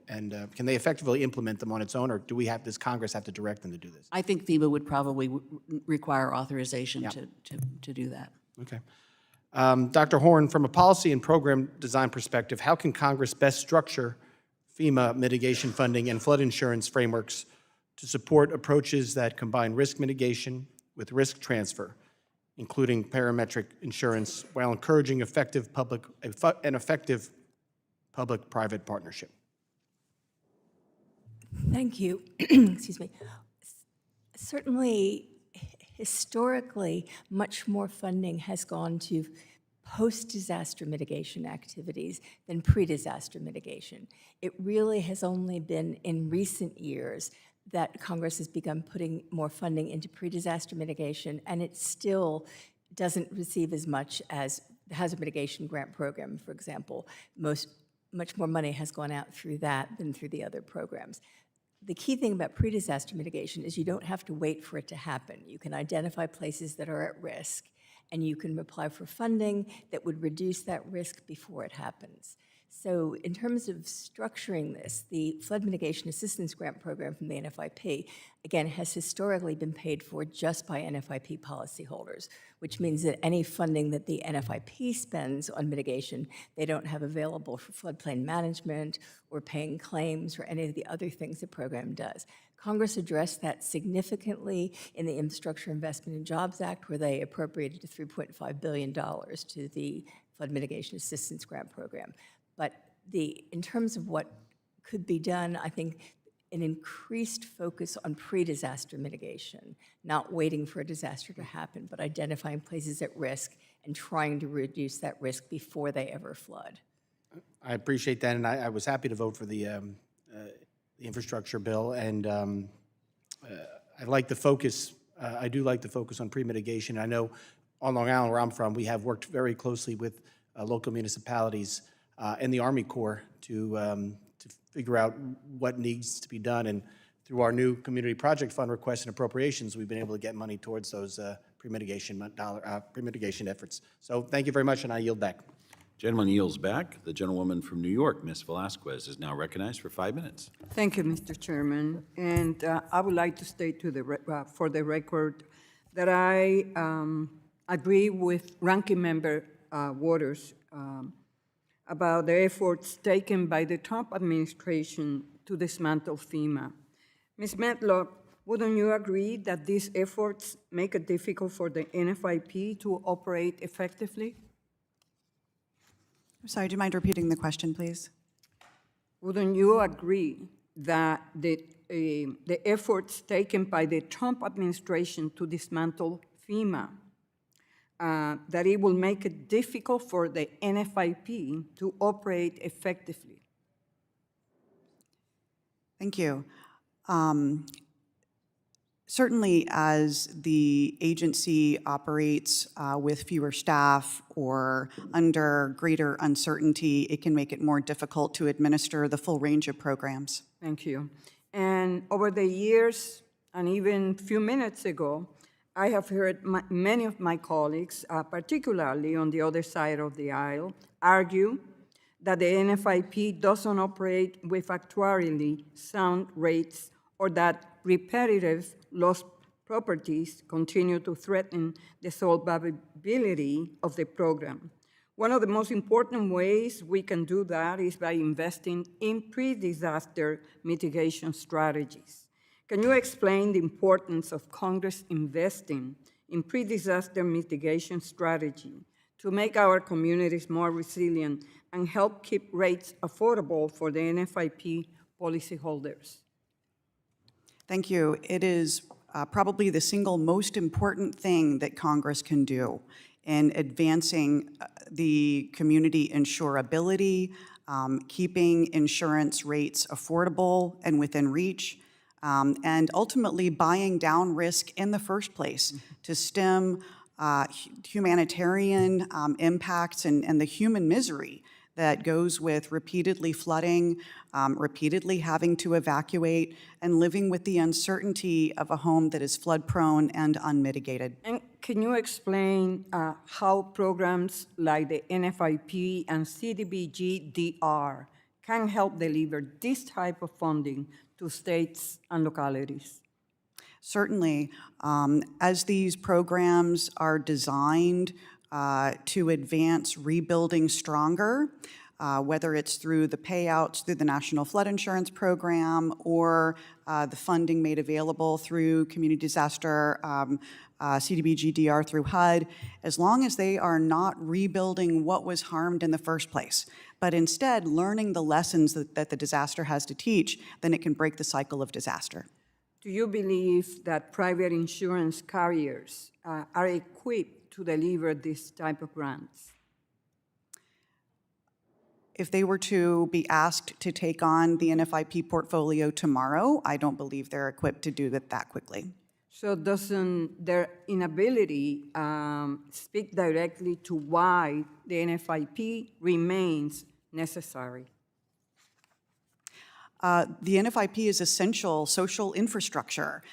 can they effectively implement them on its own, or does Congress have to direct them to do this? I think FEMA would probably require authorization to do that. Okay. Dr. Horn, from a policy and program design perspective, how can Congress best structure FEMA mitigation funding and flood insurance frameworks to support approaches that combine risk mitigation with risk transfer, including parametric insurance, while encouraging effective public-private partnership? Thank you. Excuse me. Certainly, historically, much more funding has gone to post-disaster mitigation activities than pre-disaster mitigation. It really has only been in recent years that Congress has begun putting more funding into pre-disaster mitigation, and it still doesn't receive as much as the Hazard Mitigation Grant Program, for example. Much more money has gone out through that than through the other programs. The key thing about pre-disaster mitigation is you don't have to wait for it to happen. You can identify places that are at risk, and you can apply for funding that would reduce that risk before it happens. So in terms of structuring this, the Flood Mitigation Assistance Grant Program from the NFIP, again, has historically been paid for just by NFIP policyholders, which means that any funding that the NFIP spends on mitigation, they don't have available for floodplain management or paying claims or any of the other things the program does. Congress addressed that significantly in the Infrastructure Investment and Jobs Act, where they appropriated $3.5 billion to the Flood Mitigation Assistance Grant Program. But in terms of what could be done, I think an increased focus on pre-disaster mitigation, not waiting for a disaster to happen, but identifying places at risk and trying to reduce that risk before they ever flood. I appreciate that, and I was happy to vote for the infrastructure bill, and I like the focus, I do like the focus on pre-mitigation. I know on Long Island, where I'm from, we have worked very closely with local municipalities and the Army Corps to figure out what needs to be done, and through our new Community Project Fund requests and appropriations, we've been able to get money towards those pre-mitigation efforts. So thank you very much, and I yield back. Gentleman yields back. The gentlewoman from New York, Ms. Velasquez, is now recognized for 5 minutes. Thank you, Mr. Chairman. And I would like to state for the record that I agree with Ranking Member Waters about the efforts taken by the Trump administration to dismantle FEMA. Ms. Medlock, wouldn't you agree that these efforts make it difficult for the NFIP to operate effectively? I'm sorry, do you mind repeating the question, please? Wouldn't you agree that the efforts taken by the Trump administration to dismantle FEMA, that it will make it difficult for the NFIP to operate effectively? Thank you. Certainly, as the agency operates with fewer staff or under greater uncertainty, it can make it more difficult to administer the full range of programs. Thank you. And over the years, and even a few minutes ago, I have heard many of my colleagues, particularly on the other side of the aisle, argue that the NFIP doesn't operate with actuarially sound rates, or that repetitive lost properties continue to threaten the solvability of the program. One of the most important ways we can do that is by investing in pre-disaster mitigation strategies. Can you explain the importance of Congress investing in pre-disaster mitigation strategy to make our communities more resilient and help keep rates affordable for the NFIP policyholders? Thank you. It is probably the single most important thing that Congress can do in advancing the community insurability, keeping insurance rates affordable and within reach, and ultimately buying down risk in the first place to stem humanitarian impacts and the human misery that goes with repeatedly flooding, repeatedly having to evacuate, and living with the uncertainty of a home that is flood-prone and unmitigated. And can you explain how programs like the NFIP and CDBG-DR can help deliver this type of funding to states and localities? Certainly. As these programs are designed to advance rebuilding stronger, whether it's through the payouts through the National Flood Insurance Program or the funding made available through Community Disaster, CDBG-DR through HUD, as long as they are not rebuilding what was harmed in the first place, but instead learning the lessons that the disaster has to teach, then it can break the cycle of disaster. Do you believe that private insurance carriers are equipped to deliver this type of grants? If they were to be asked to take on the NFIP portfolio tomorrow, I don't believe they're equipped to do that quickly. So doesn't their inability speak directly to why the NFIP remains necessary? The NFIP is essential social infrastructure.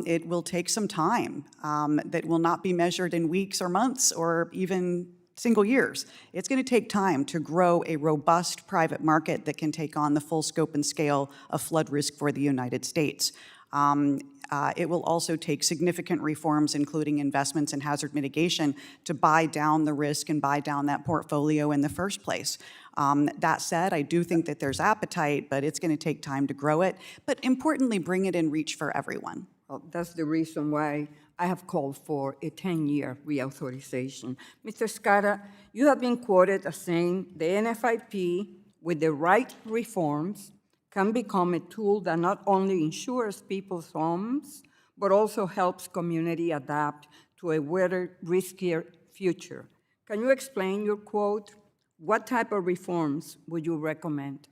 It will take some time that will not be measured in weeks or months or even single years. It's going to take time to grow a robust private market that can take on the full scope and scale of flood risk for the United States. It will also take significant reforms, including investments in hazard mitigation, to buy down the risk and buy down that portfolio in the first place. That said, I do think that there's appetite, but it's going to take time to grow it, but importantly, bring it in reach for everyone. Well, that's the reason why I have called for a 10-year reauthorization. Mr. Scott, you have been quoted as saying the NFIP, with the right reforms, can become a tool that not only insures people's homes, but also helps community adapt to a weather riskier future. Can you explain your quote? What type of reforms would you recommend?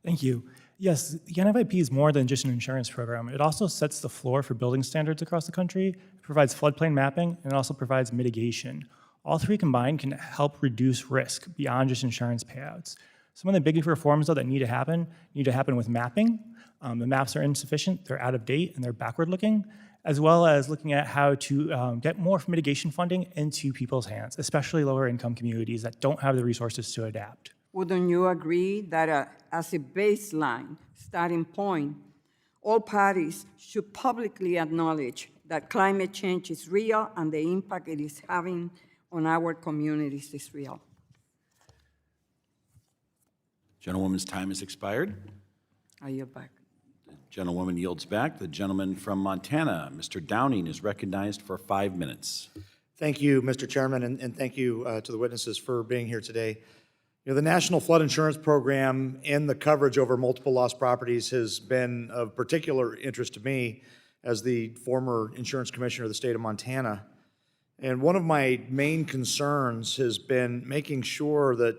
Thank you. Yes, the NFIP is more than just an insurance program. It also sets the floor for building standards across the country, it provides floodplain mapping, and it also provides mitigation. All three combined can help reduce risk beyond just insurance payouts. Some of the big reforms, though, that need to happen with mapping. The maps are insufficient, they're out of date, and they're backward-looking, as well as looking at how to get more mitigation funding into people's hands, especially lower-income communities that don't have the resources to adapt. Wouldn't you agree that as a baseline starting point, all parties should publicly acknowledge that climate change is real and the impact it is having on our communities is real? Gentlewoman's time has expired. I yield back. Gentlewoman yields back. The gentleman from Montana, Mr. Downing, is recognized for 5 minutes. Thank you, Mr. Chairman, and thank you to the witnesses for being here today. You know, the National Flood Insurance Program and the coverage over multiple lost properties has been of particular interest to me as the former insurance commissioner of the state of Montana. And one of my main concerns has been making sure that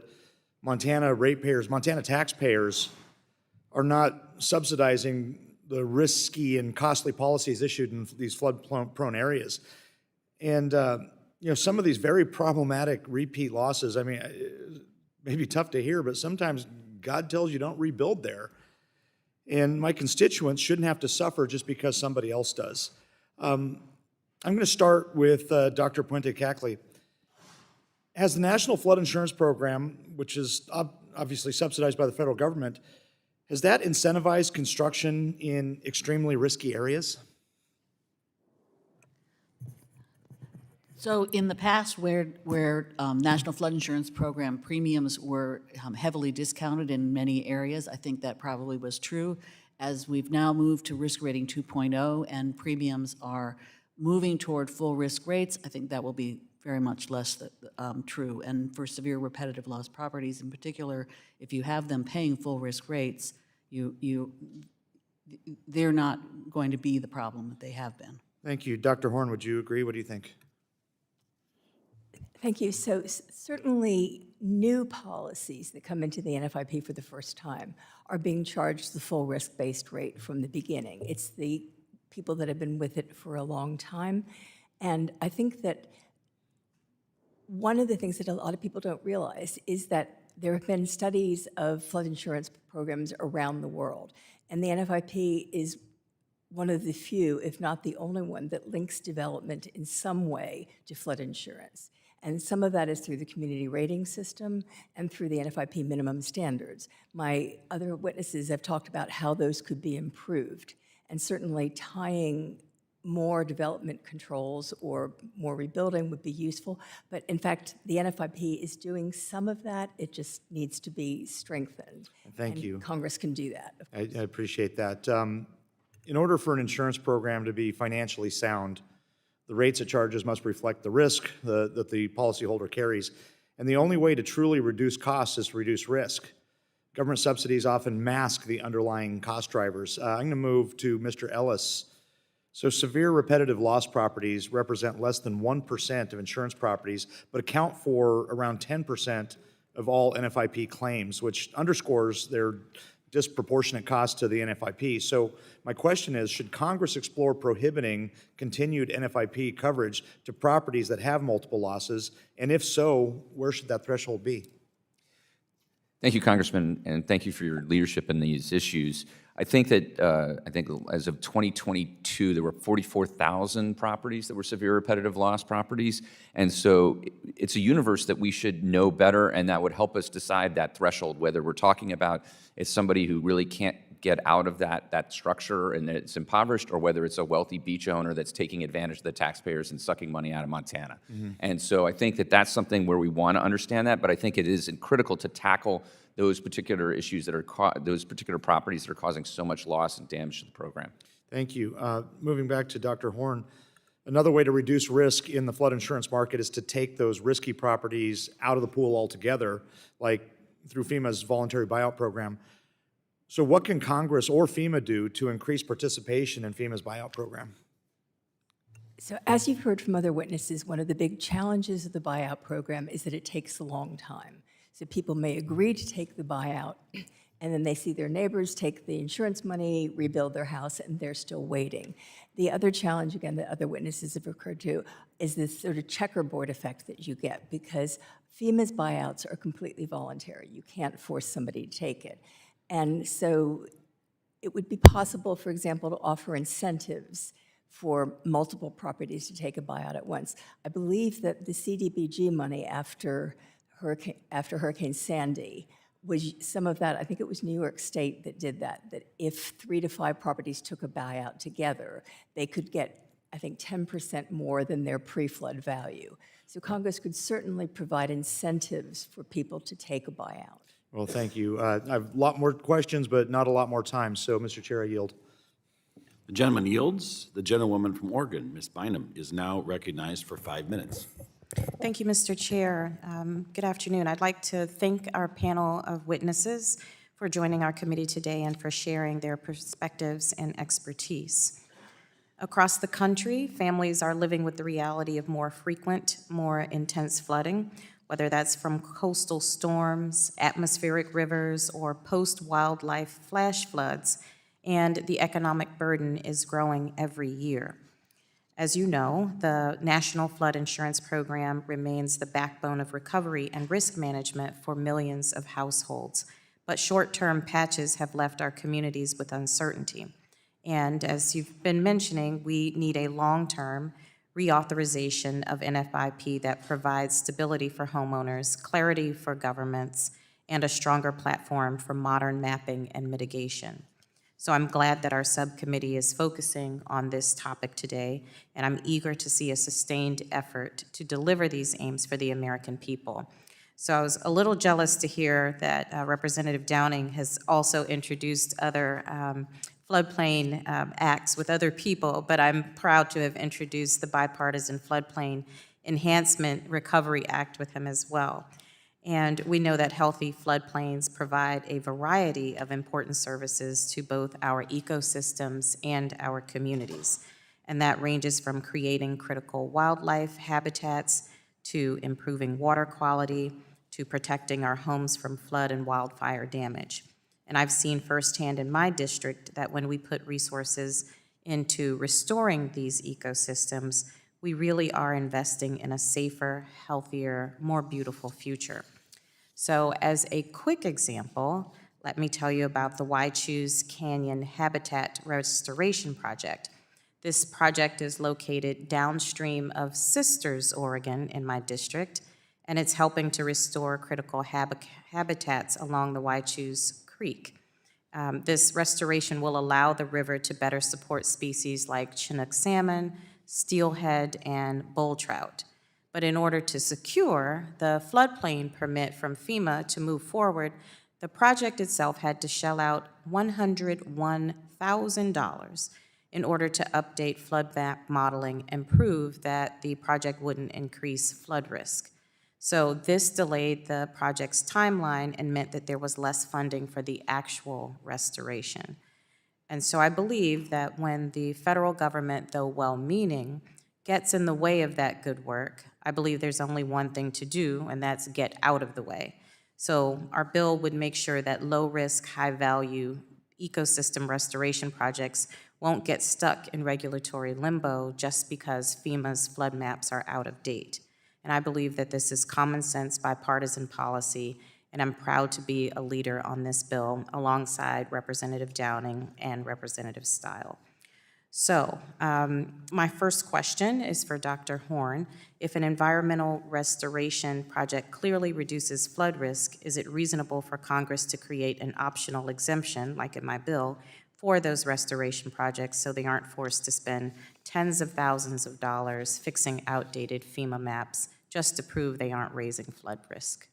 Montana ratepayers, Montana taxpayers, are not subsidizing the risky and costly policies issued in these flood-prone areas. And, you know, some of these very problematic repeat losses, I mean, it may be tough to hear, but sometimes God tells you don't rebuild there. And my constituents shouldn't have to suffer just because somebody else does. I'm going to start with Dr. Puente-Cackley. Has the National Flood Insurance Program, which is obviously subsidized by the federal government, has that incentivized construction in extremely risky areas? So in the past, where National Flood Insurance Program premiums were heavily discounted in many areas, I think that probably was true. As we've now moved to risk rating 2.0 and premiums are moving toward full risk rates, I think that will be very much less true. And for severe repetitive loss properties in particular, if you have them paying full risk rates, they're not going to be the problem that they have been. Thank you. Dr. Horn, would you agree? What do you think? Thank you. So certainly new policies that come into the NFIP for the first time are being charged the full risk-based rate from the beginning. It's the people that have been with it for a long time. And I think that one of the things that a lot of people don't realize is that there have been studies of flood insurance programs around the world. And the NFIP is one of the few, if not the only one, that links development in some way to flood insurance. And some of that is through the community rating system and through the NFIP minimum standards. My other witnesses have talked about how those could be improved. And certainly tying more development controls or more rebuilding would be useful. But in fact, the NFIP is doing some of that. It just needs to be strengthened. Thank you. Congress can do that. I appreciate that. In order for an insurance program to be financially sound, the rates it charges must reflect the risk that the policyholder carries. And the only way to truly reduce costs is to reduce risk. Government subsidies often mask the underlying cost drivers. I'm going to move to Mr. Ellis. So severe repetitive loss properties represent less than 1% of insurance properties, but account for around 10% of all NFIP claims, which underscores their disproportionate cost to the NFIP. So my question is, should Congress explore prohibiting continued NFIP coverage to properties that have multiple losses? And if so, where should that threshold be? Thank you, Congressman, and thank you for your leadership in these issues. I think that as of 2022, there were 44,000 properties that were severe repetitive loss properties, and so it's a universe that we should know better, and that would help us decide that threshold, whether we're talking about it's somebody who really can't get out of that structure and that it's impoverished, or whether it's a wealthy beach owner that's taking advantage of the taxpayers and sucking money out of Montana. Mm-hmm. And so I think that that's something where we want to understand that, but I think it is critical to tackle those particular issues that are those particular properties that are causing so much loss and damage to the program. Thank you. Moving back to Dr. Horn, another way to reduce risk in the flood insurance market is to take those risky properties out of the pool altogether, like through FEMA's voluntary buyout program. So what can Congress or FEMA do to increase participation in FEMA's buyout program? So as you've heard from other witnesses, one of the big challenges of the buyout program is that it takes a long time. So people may agree to take the buyout, and then they see their neighbors take the insurance money, rebuild their house, and they're still waiting. The other challenge, again, that other witnesses have referred to, is this sort of checkerboard effect that you get, because FEMA's buyouts are completely voluntary. You can't force somebody to take it. And so it would be possible, for example, to offer incentives for multiple properties to take a buyout at once. I believe that the CDBG money after Hurricane Sandy was some of that. I think it was New York State that did that if 3 to 5 properties took a buyout together, they could get, I think, 10% more than their pre-flood value. So Congress could certainly provide incentives for people to take a buyout. Well, thank you. I have a lot more questions, but not a lot more time. So, Mr. Chair, I yield. The gentleman yields. The gentlewoman from Oregon, Ms. Bynum, is now recognized for 5 minutes. Thank you, Mr. Chair. Good afternoon. I'd like to thank our panel of witnesses for joining our committee today and for sharing their perspectives and expertise. Across the country, families are living with the reality of more frequent, more intense flooding, whether that's from coastal storms, atmospheric rivers, or post-wildlife flash floods, and the economic burden is growing every year. As you know, the National Flood Insurance Program remains the backbone of recovery and risk management for millions of households, but short-term patches have left our communities with uncertainty. And as you've been mentioning, we need a long-term reauthorization of NFIP that provides stability for homeowners, clarity for governments, and a stronger platform for modern mapping and mitigation. So I'm glad that our subcommittee is focusing on this topic today, and I'm eager to see a sustained effort to deliver these aims for the American people. So I was a little jealous to hear that Representative Downing has also introduced other floodplain acts with other people, but I'm proud to have introduced the Bipartisan Floodplain Enhancement Recovery Act with him as well. And we know that healthy floodplains provide a variety of important services to both our ecosystems and our communities. And that ranges from creating critical wildlife habitats to improving water quality to protecting our homes from flood and wildfire damage. And I've seen firsthand in my district that when we put resources into restoring these ecosystems, we really are investing in a safer, healthier, more beautiful future. So as a quick example, let me tell you about the Waichus Canyon Habitat Restoration Project. This project is located downstream of Sisters, Oregon, in my district, and it's helping to restore critical habitats along the Waichus Creek. This restoration will allow the river to better support species like Chinook salmon, steelhead, and bull trout. But in order to secure the floodplain permit from FEMA to move forward, the project itself had to shell out $101,000 in order to update flood map modeling and prove that the project wouldn't increase flood risk. So this delayed the project's timeline and meant that there was less funding for the actual restoration. And so I believe that when the federal government, though well-meaning, gets in the way of that good work, I believe there's only one thing to do, and that's get out of the way. So our bill would make sure that low-risk, high-value ecosystem restoration projects won't get stuck in regulatory limbo just because FEMA's flood maps are out of date. And I believe that this is common sense bipartisan policy, and I'm proud to be a leader on this bill alongside Representative Downing and Representative Stile. So my first question is for Dr. Horn. If an environmental restoration project clearly reduces flood risk, is it reasonable for Congress to create an optional exemption, like in my bill, for those restoration projects so they aren't forced to spend tens of thousands of dollars fixing outdated FEMA maps just to prove they aren't raising flood risk?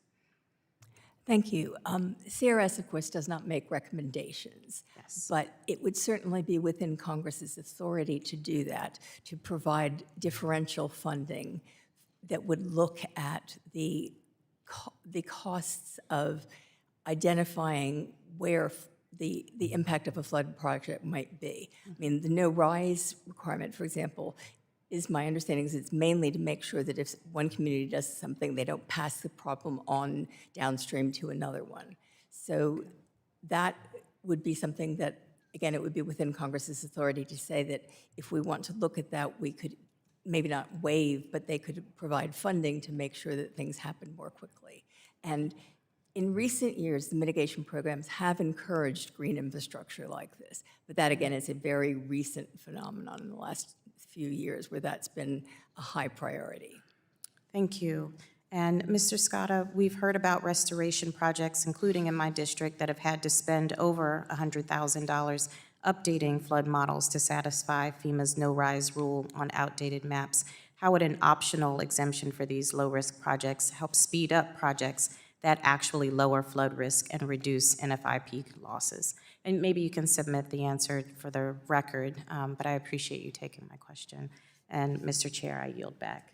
Thank you. CRS, of course, does not make recommendations, but it would certainly be within Congress's authority to do that, to provide differential funding that would look at the costs of identifying where the impact of a flood project might be. I mean, the no rise requirement, for example, is my understanding is it's mainly to make sure that if one community does something, they don't pass the problem on downstream to another one. So that would be something that, again, it would be within Congress's authority to say that if we want to look at that, we could maybe not waive, but they could provide funding to make sure that things happen more quickly. And in recent years, the mitigation programs have encouraged green infrastructure like this, but that again is a very recent phenomenon in the last few years where that's been a high priority. Thank you. And Mr. Scotta, we've heard about restoration projects, including in my district, that have had to spend over $100,000 updating flood models to satisfy FEMA's no-rise rule on outdated maps. How would an optional exemption for these low-risk projects help speed up projects that actually lower flood risk and reduce NFIP losses? And maybe you can submit the answer for the record, but I appreciate you taking my question. And Mr. Chair, I yield back.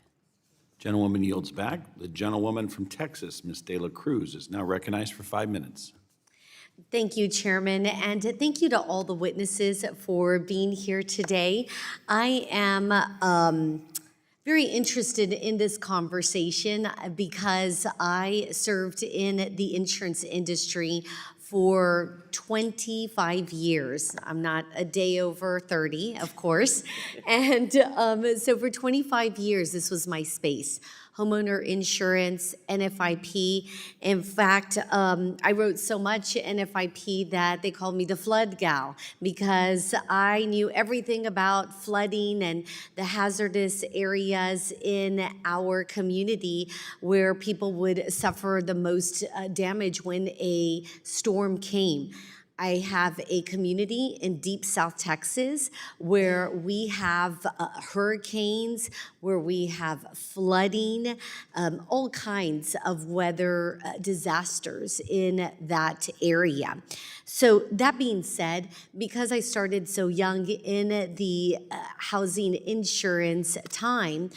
Gentlewoman yields back. The gentlewoman from Texas, Ms. De La Cruz, is now recognized for 5 minutes. Thank you, Chairman, and thank you to all the witnesses for being here today. I am very interested in this conversation because I served in the insurance industry for 25 years. I'm not a day over 30, of course. And so for 25 years, this was my space. Homeowner insurance, NFIP. In fact, I wrote so much NFIP that they called me the flood gal because I knew everything about flooding and the hazardous areas in our community where people would suffer the most damage when a storm came. I have a community in deep South Texas where we have hurricanes, where we have flooding, all kinds of weather disasters in that area. So that being said, because I started so young in the housing insurance time,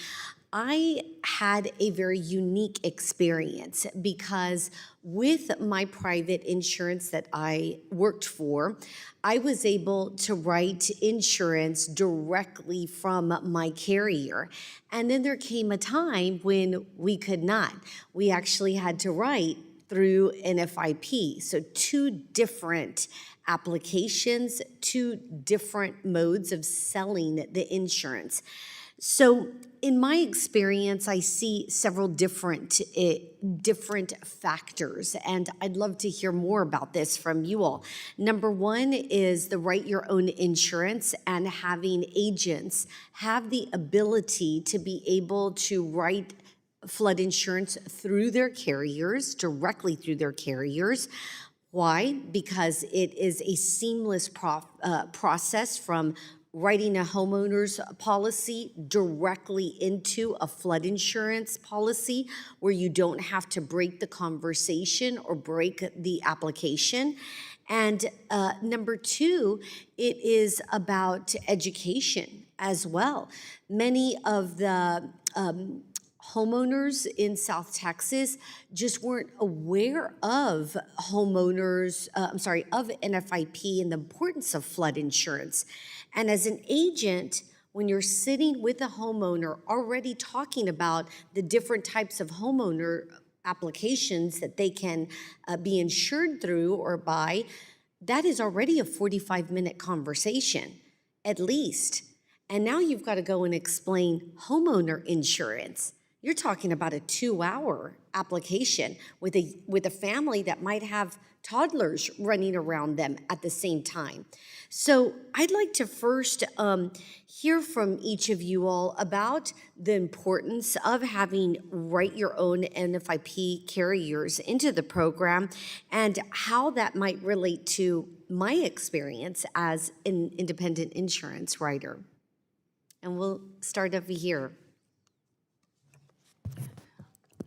I had a very unique experience because with my private insurance that I worked for, I was able to write insurance directly from my carrier. And then there came a time when we could not. We actually had to write through NFIP. So two different applications, two different modes of selling the insurance. So in my experience, I see several different factors, and I'd love to hear more about this from you all. Number one is the write your own insurance and having agents have the ability to be able to write flood insurance through their carriers, directly through their carriers. Why? Because it is a seamless process from writing a homeowner's policy directly into a flood insurance policy where you don't have to break the conversation or break the application. And number two, it is about education as well. Many of the homeowners in South Texas just weren't aware of of NFIP and the importance of flood insurance. And as an agent, when you're sitting with a homeowner already talking about the different types of homeowner applications that they can be insured through or by, that is already a 45-minute conversation, at least. And now you've got to go and explain homeowner insurance. You're talking about a 2-hour application with a family that might have toddlers running around them at the same time. So I'd like to first hear from each of you all about the importance of having write your own NFIP carriers into the program and how that might relate to my experience as an independent insurance writer. And we'll start over here.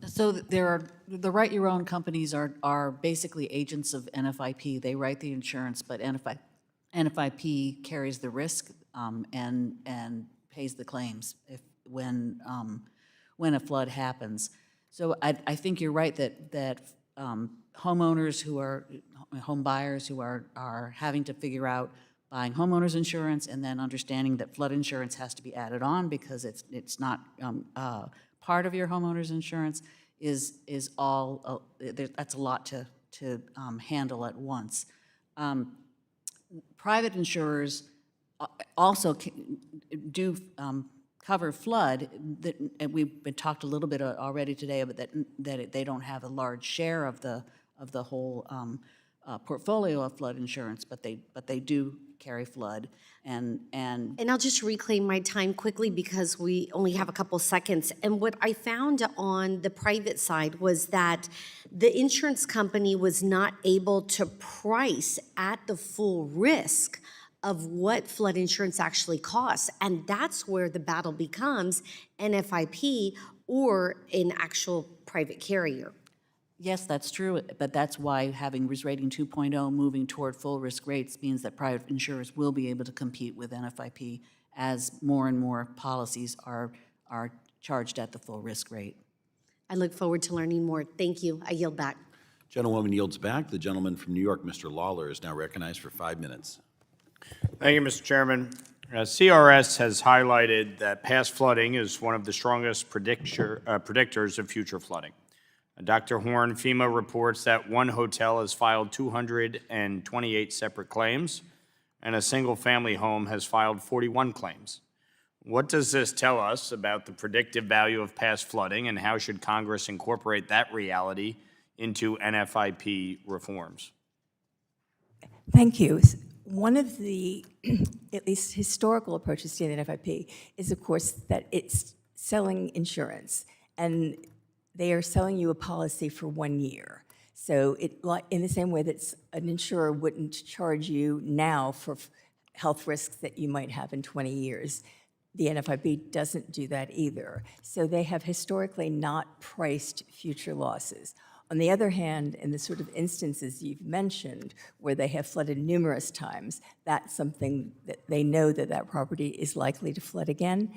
So the write your own companies are basically agents of NFIP. They write the insurance, but NFIP carries the risk and pays the claims when a flood happens. So I think you're right that homeowners who are home buyers who are having to figure out buying homeowners insurance and then understanding that flood insurance has to be added on because it's not part of your homeowners insurance is all, that's a lot to handle at once. Private insurers also do cover flood, and we've been talked a little bit already today about that they don't have a large share of the whole portfolio of flood insurance, but they do carry flood, and I'll just reclaim my time quickly because we only have a couple seconds. And what I found on the private side was that the insurance company was not able to price at the full risk of what flood insurance actually costs. And that's where the battle becomes NFIP or an actual private carrier. yes, that's true, but that's why having risk rating 2.0 moving toward full risk rates means that private insurers will be able to compete with NFIP as more and more policies are charged at the full risk rate. I look forward to learning more. Thank you. I yield back. Gentlewoman yields back. The gentleman from New York, Mr. Lawler, is now recognized for 5 minutes. Thank you, Mr. Chairman. CRS has highlighted that past flooding is one of the strongest predictors of future flooding. Dr. Horn, FEMA reports that one hotel has filed 228 separate claims, and a single-family home has filed 41 claims. What does this tell us about the predictive value of past flooding, and how should Congress incorporate that reality into NFIP reforms? Thank you. One of the, at least historical approaches to the NFIP is, of course, that it's selling insurance, and they are selling you a policy for 1 year. So in the same way that an insurer wouldn't charge you now for health risks that you might have in 20 years, the NFIP doesn't do that either. So they have historically not priced future losses. On the other hand, in the sort of instances you've mentioned, where they have flooded numerous times, that's something that they know that that property is likely to flood again.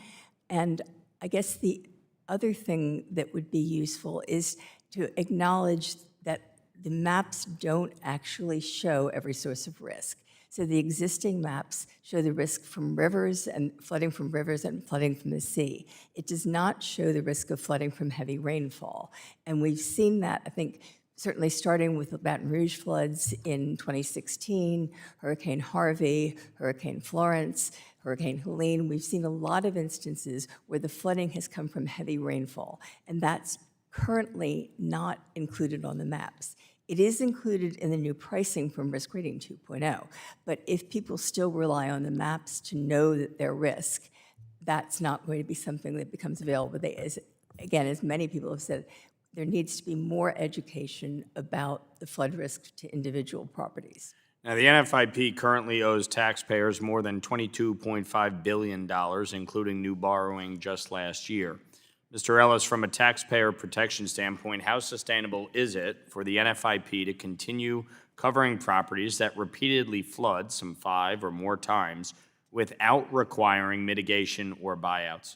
And I guess the other thing that would be useful is to acknowledge that the maps don't actually show every source of risk. So the existing maps show the risk from rivers and flooding from the sea. It does not show the risk of flooding from heavy rainfall. And we've seen that, I think, certainly starting with the Baton Rouge floods in 2016, Hurricane Harvey, Hurricane Florence, Hurricane Helene. We've seen a lot of instances where the flooding has come from heavy rainfall, and that's currently not included on the maps. It is included in the new pricing from Risk Rating 2.0, but if people still rely on the maps to know that their risk, that's not going to be something that becomes available. Again, as many people have said, there needs to be more education about the flood risk to individual properties. Now, the NFIP currently owes taxpayers more than $22.5 billion, including new borrowing just last year. Mr. Ellis, from a taxpayer protection standpoint, how sustainable is it for the NFIP to continue covering properties that repeatedly flood, some 5 or more times, without requiring mitigation or buyouts?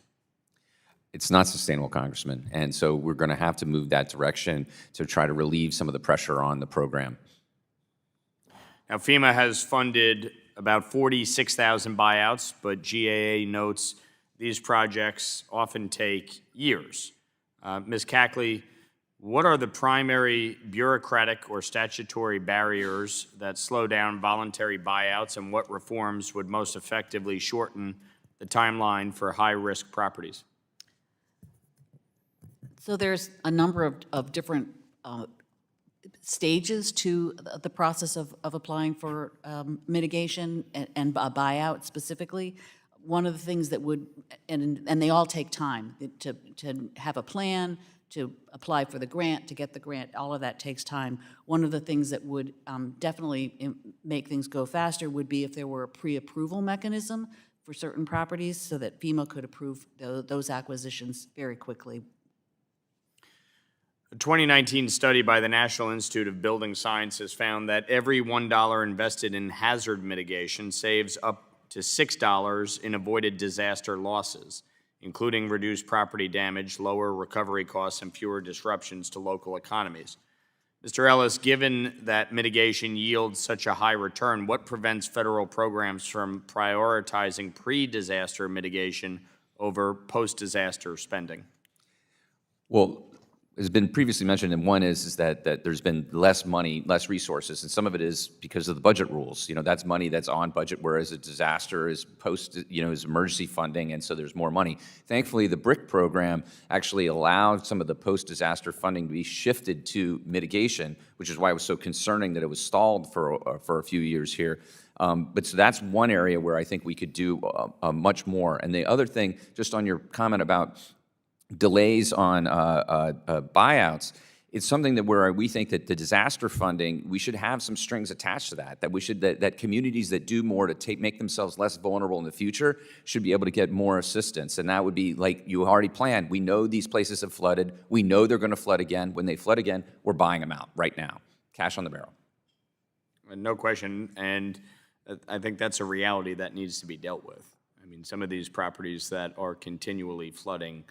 It's not sustainable, Congressman, and so we're going to have to move that direction to try to relieve some of the pressure on the program. Now, FEMA has funded about 46,000 buyouts, but GAA notes these projects often take years. Ms. Cackley, what are the primary bureaucratic or statutory barriers that slow down voluntary buyouts, and what reforms would most effectively shorten the timeline for high-risk properties? So there's a number of different stages to the process of applying for mitigation and a buyout specifically. One of the things that would, and they all take time, to have a plan, to apply for the grant, to get the grant, all of that takes time. One of the things that would definitely make things go faster would be if there were a pre-approval mechanism for certain properties so that FEMA could approve those acquisitions very quickly. A 2019 study by the National Institute of Building Sciences found that every $1 invested in hazard mitigation saves up to $6 in avoided disaster losses, including reduced property damage, lower recovery costs, and fewer disruptions to local economies. Mr. Ellis, given that mitigation yields such a high return, what prevents federal programs from prioritizing pre-disaster mitigation over post-disaster spending? Well, has been previously mentioned, and one is that there's been less money, less resources, and some of it is because of the budget rules. You know, that's money that's on budget, whereas a disaster is is emergency funding, and so there's more money. Thankfully, the BRIC program actually allowed some of the post-disaster funding to be shifted to mitigation, which is why it was so concerning that it was stalled for a few years here. But so that's one area where I think we could do much more. And the other thing, just on your comment about delays on buyouts, it's something that where we think that the disaster funding, we should have some strings attached to that, that communities that do more to make themselves less vulnerable in the future should be able to get more assistance. And that would be like you already planned. We know these places have flooded. We know they're going to flood again. When they flood again, we're buying them out right now. Cash on the barrel. No question, and I think that's a reality that needs to be dealt with. I mean, some of these properties that are continually flooding,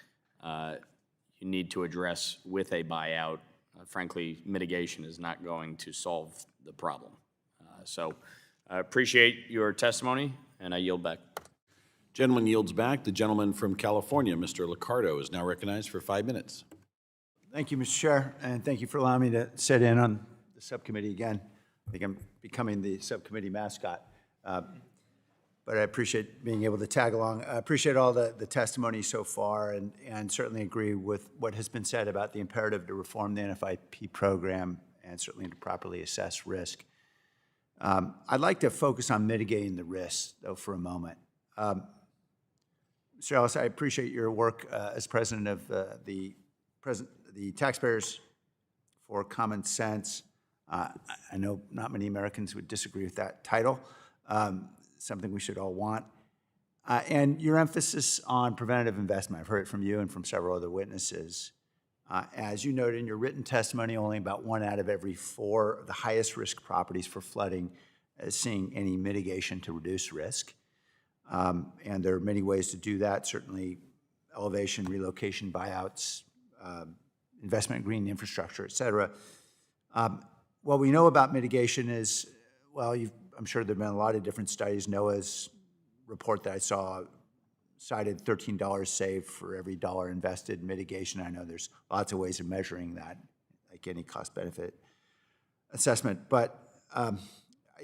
you need to address with a buyout. Frankly, mitigation is not going to solve the problem. So I appreciate your testimony, and I yield back. Gentleman yields back. The gentleman from California, Mr. Liccardo, is now recognized for 5 minutes. Thank you, Mr. Chair, and thank you for allowing me to sit in on the subcommittee again. I think I'm becoming the subcommittee mascot. But I appreciate being able to tag along. I appreciate all the testimony so far, and certainly agree with what has been said about the imperative to reform the NFIP program and certainly to properly assess risk. I'd like to focus on mitigating the risks, though, for a moment. Mr. Ellis, I appreciate your work as president of the Taxpayers for Common Sense. I know not many Americans would disagree with that title. Something we should all want. And your emphasis on preventative investment, I've heard it from you and from several other witnesses. As you noted in your written testimony, only about 1 out of every 4 of the highest risk properties for flooding is seeing any mitigation to reduce risk. And there are many ways to do that, certainly elevation, relocation, buyouts, investment in green infrastructure, et cetera. What we know about mitigation is, well, I'm sure there have been a lot of different studies. NOAA's report that I saw cited $13 saved for every dollar invested in mitigation. I know there's lots of ways of measuring that, like any cost-benefit assessment. But I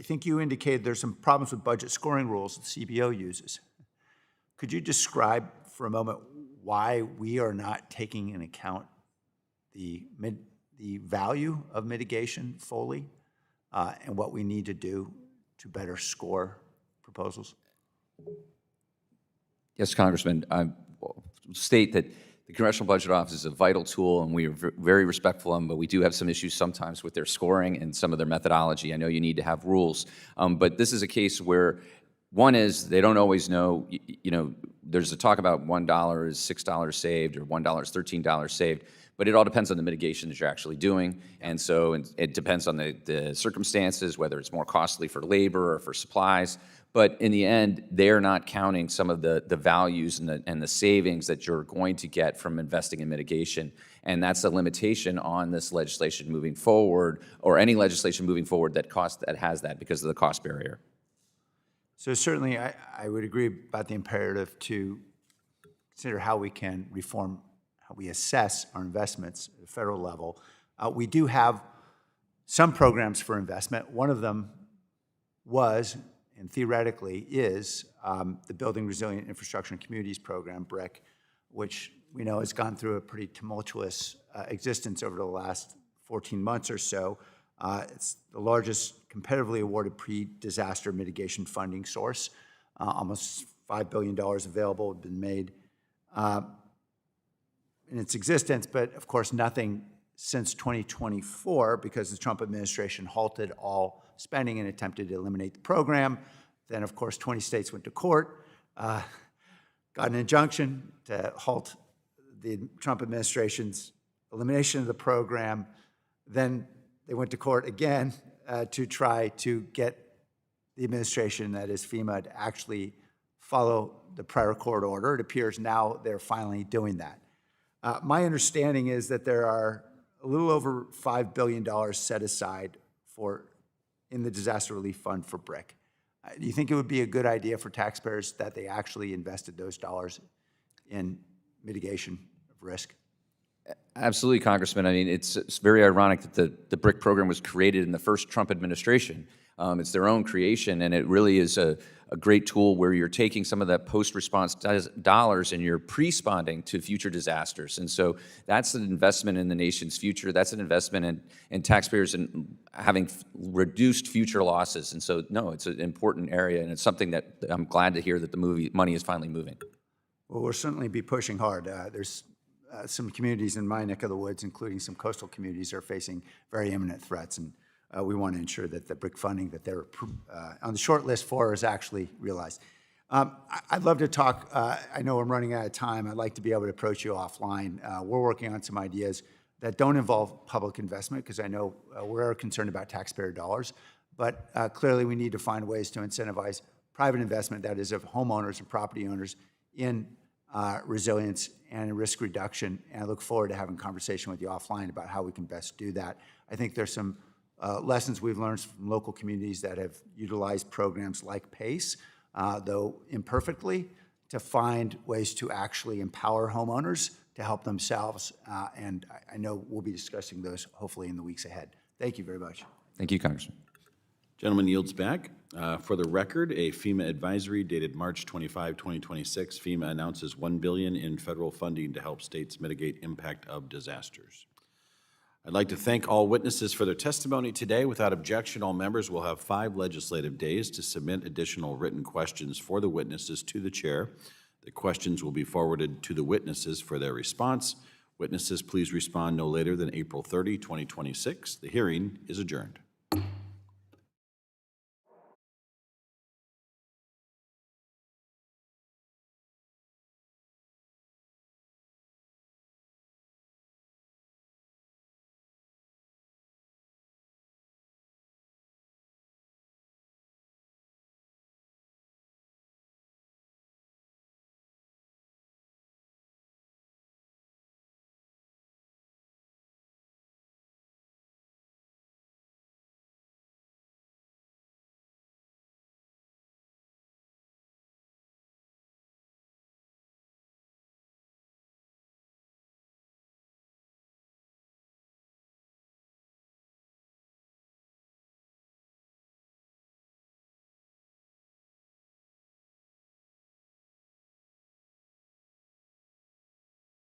think you indicated there's some problems with budget scoring rules that CBO uses. Could you describe for a moment why we are not taking into account the value of mitigation fully and what we need to do to better score proposals? Yes, Congressman. I state that the Congressional Budget Office is a vital tool, and we are very respectful of them, but we do have some issues sometimes with their scoring and some of their methodology. I know you need to have rules, but this is a case where one is they don't always know, there's a talk about $1 is $6 saved or $1 is $13 saved, but it all depends on the mitigation that you're actually doing. And so it depends on the circumstances, whether it's more costly for labor or for supplies. But in the end, they're not counting some of the values and the savings that you're going to get from investing in mitigation. And that's a limitation on this legislation moving forward, or any legislation moving forward that has that because of the cost barrier. So certainly I would agree about the imperative to consider how we can reform how we assess our investments at the federal level. We do have some programs for investment. One of them was, and theoretically is, the Building Resilient Infrastructure and Communities Program, BRIC, which we know has gone through a pretty tumultuous existence over the last 14 months or so. It's the largest competitively awarded pre-disaster mitigation funding source. Almost $5 billion available have been made in its existence, but of course nothing since 2024 because the Trump administration halted all spending and attempted to eliminate the program. Then of course 20 states went to court, got an injunction to halt the Trump administration's elimination of the program. Then they went to court again to try to get the administration, that is FEMA, to actually follow the prior court order. It appears now they're finally doing that. My understanding is that there are a little over $5 billion set aside in the disaster relief fund for BRIC. Do you think it would be a good idea for taxpayers that they actually invested those dollars in mitigation of risk? Absolutely, Congressman. I mean, it's very ironic that the BRIC program was created in the first Trump administration. It's their own creation, and it really is a great tool where you're taking some of that post-response dollars and you're pre-sponding to future disasters. And so that's an investment in the nation's future. That's an investment in taxpayers and having reduced future losses. And so, no, it's an important area, and it's something that I'm glad to hear that the money is finally moving. Well, we'll certainly be pushing hard. There's some communities in my neck of the woods, including some coastal communities, are facing very imminent threats, and we want to ensure that the BRIC funding that they're on the short list for is actually realized. I'd love to talk. I know I'm running out of time. I'd like to be able to approach you offline. We're working on some ideas that don't involve public investment, because I know we're concerned about taxpayer dollars, but clearly we need to find ways to incentivize private investment, that is of homeowners and property owners, in resilience and risk reduction. And I look forward to having a conversation with you offline about how we can best do that. I think there's some lessons we've learned from local communities that have utilized programs like PACE, though imperfectly, to find ways to actually empower homeowners to help themselves. And I know we'll be discussing those hopefully in the weeks ahead. Thank you very much. Thank you, Congressman. Gentleman yields back. For the record, a FEMA advisory dated March 25, 2026. FEMA announces $1 billion in federal funding to help states mitigate impact of disasters. I'd like to thank all witnesses for their testimony today. Without objection, all members will have 5 legislative days to submit additional written questions for the witnesses to the chair. The questions will be forwarded to the witnesses for their response. Witnesses, please respond no later than April 30, 2026. The hearing is adjourned.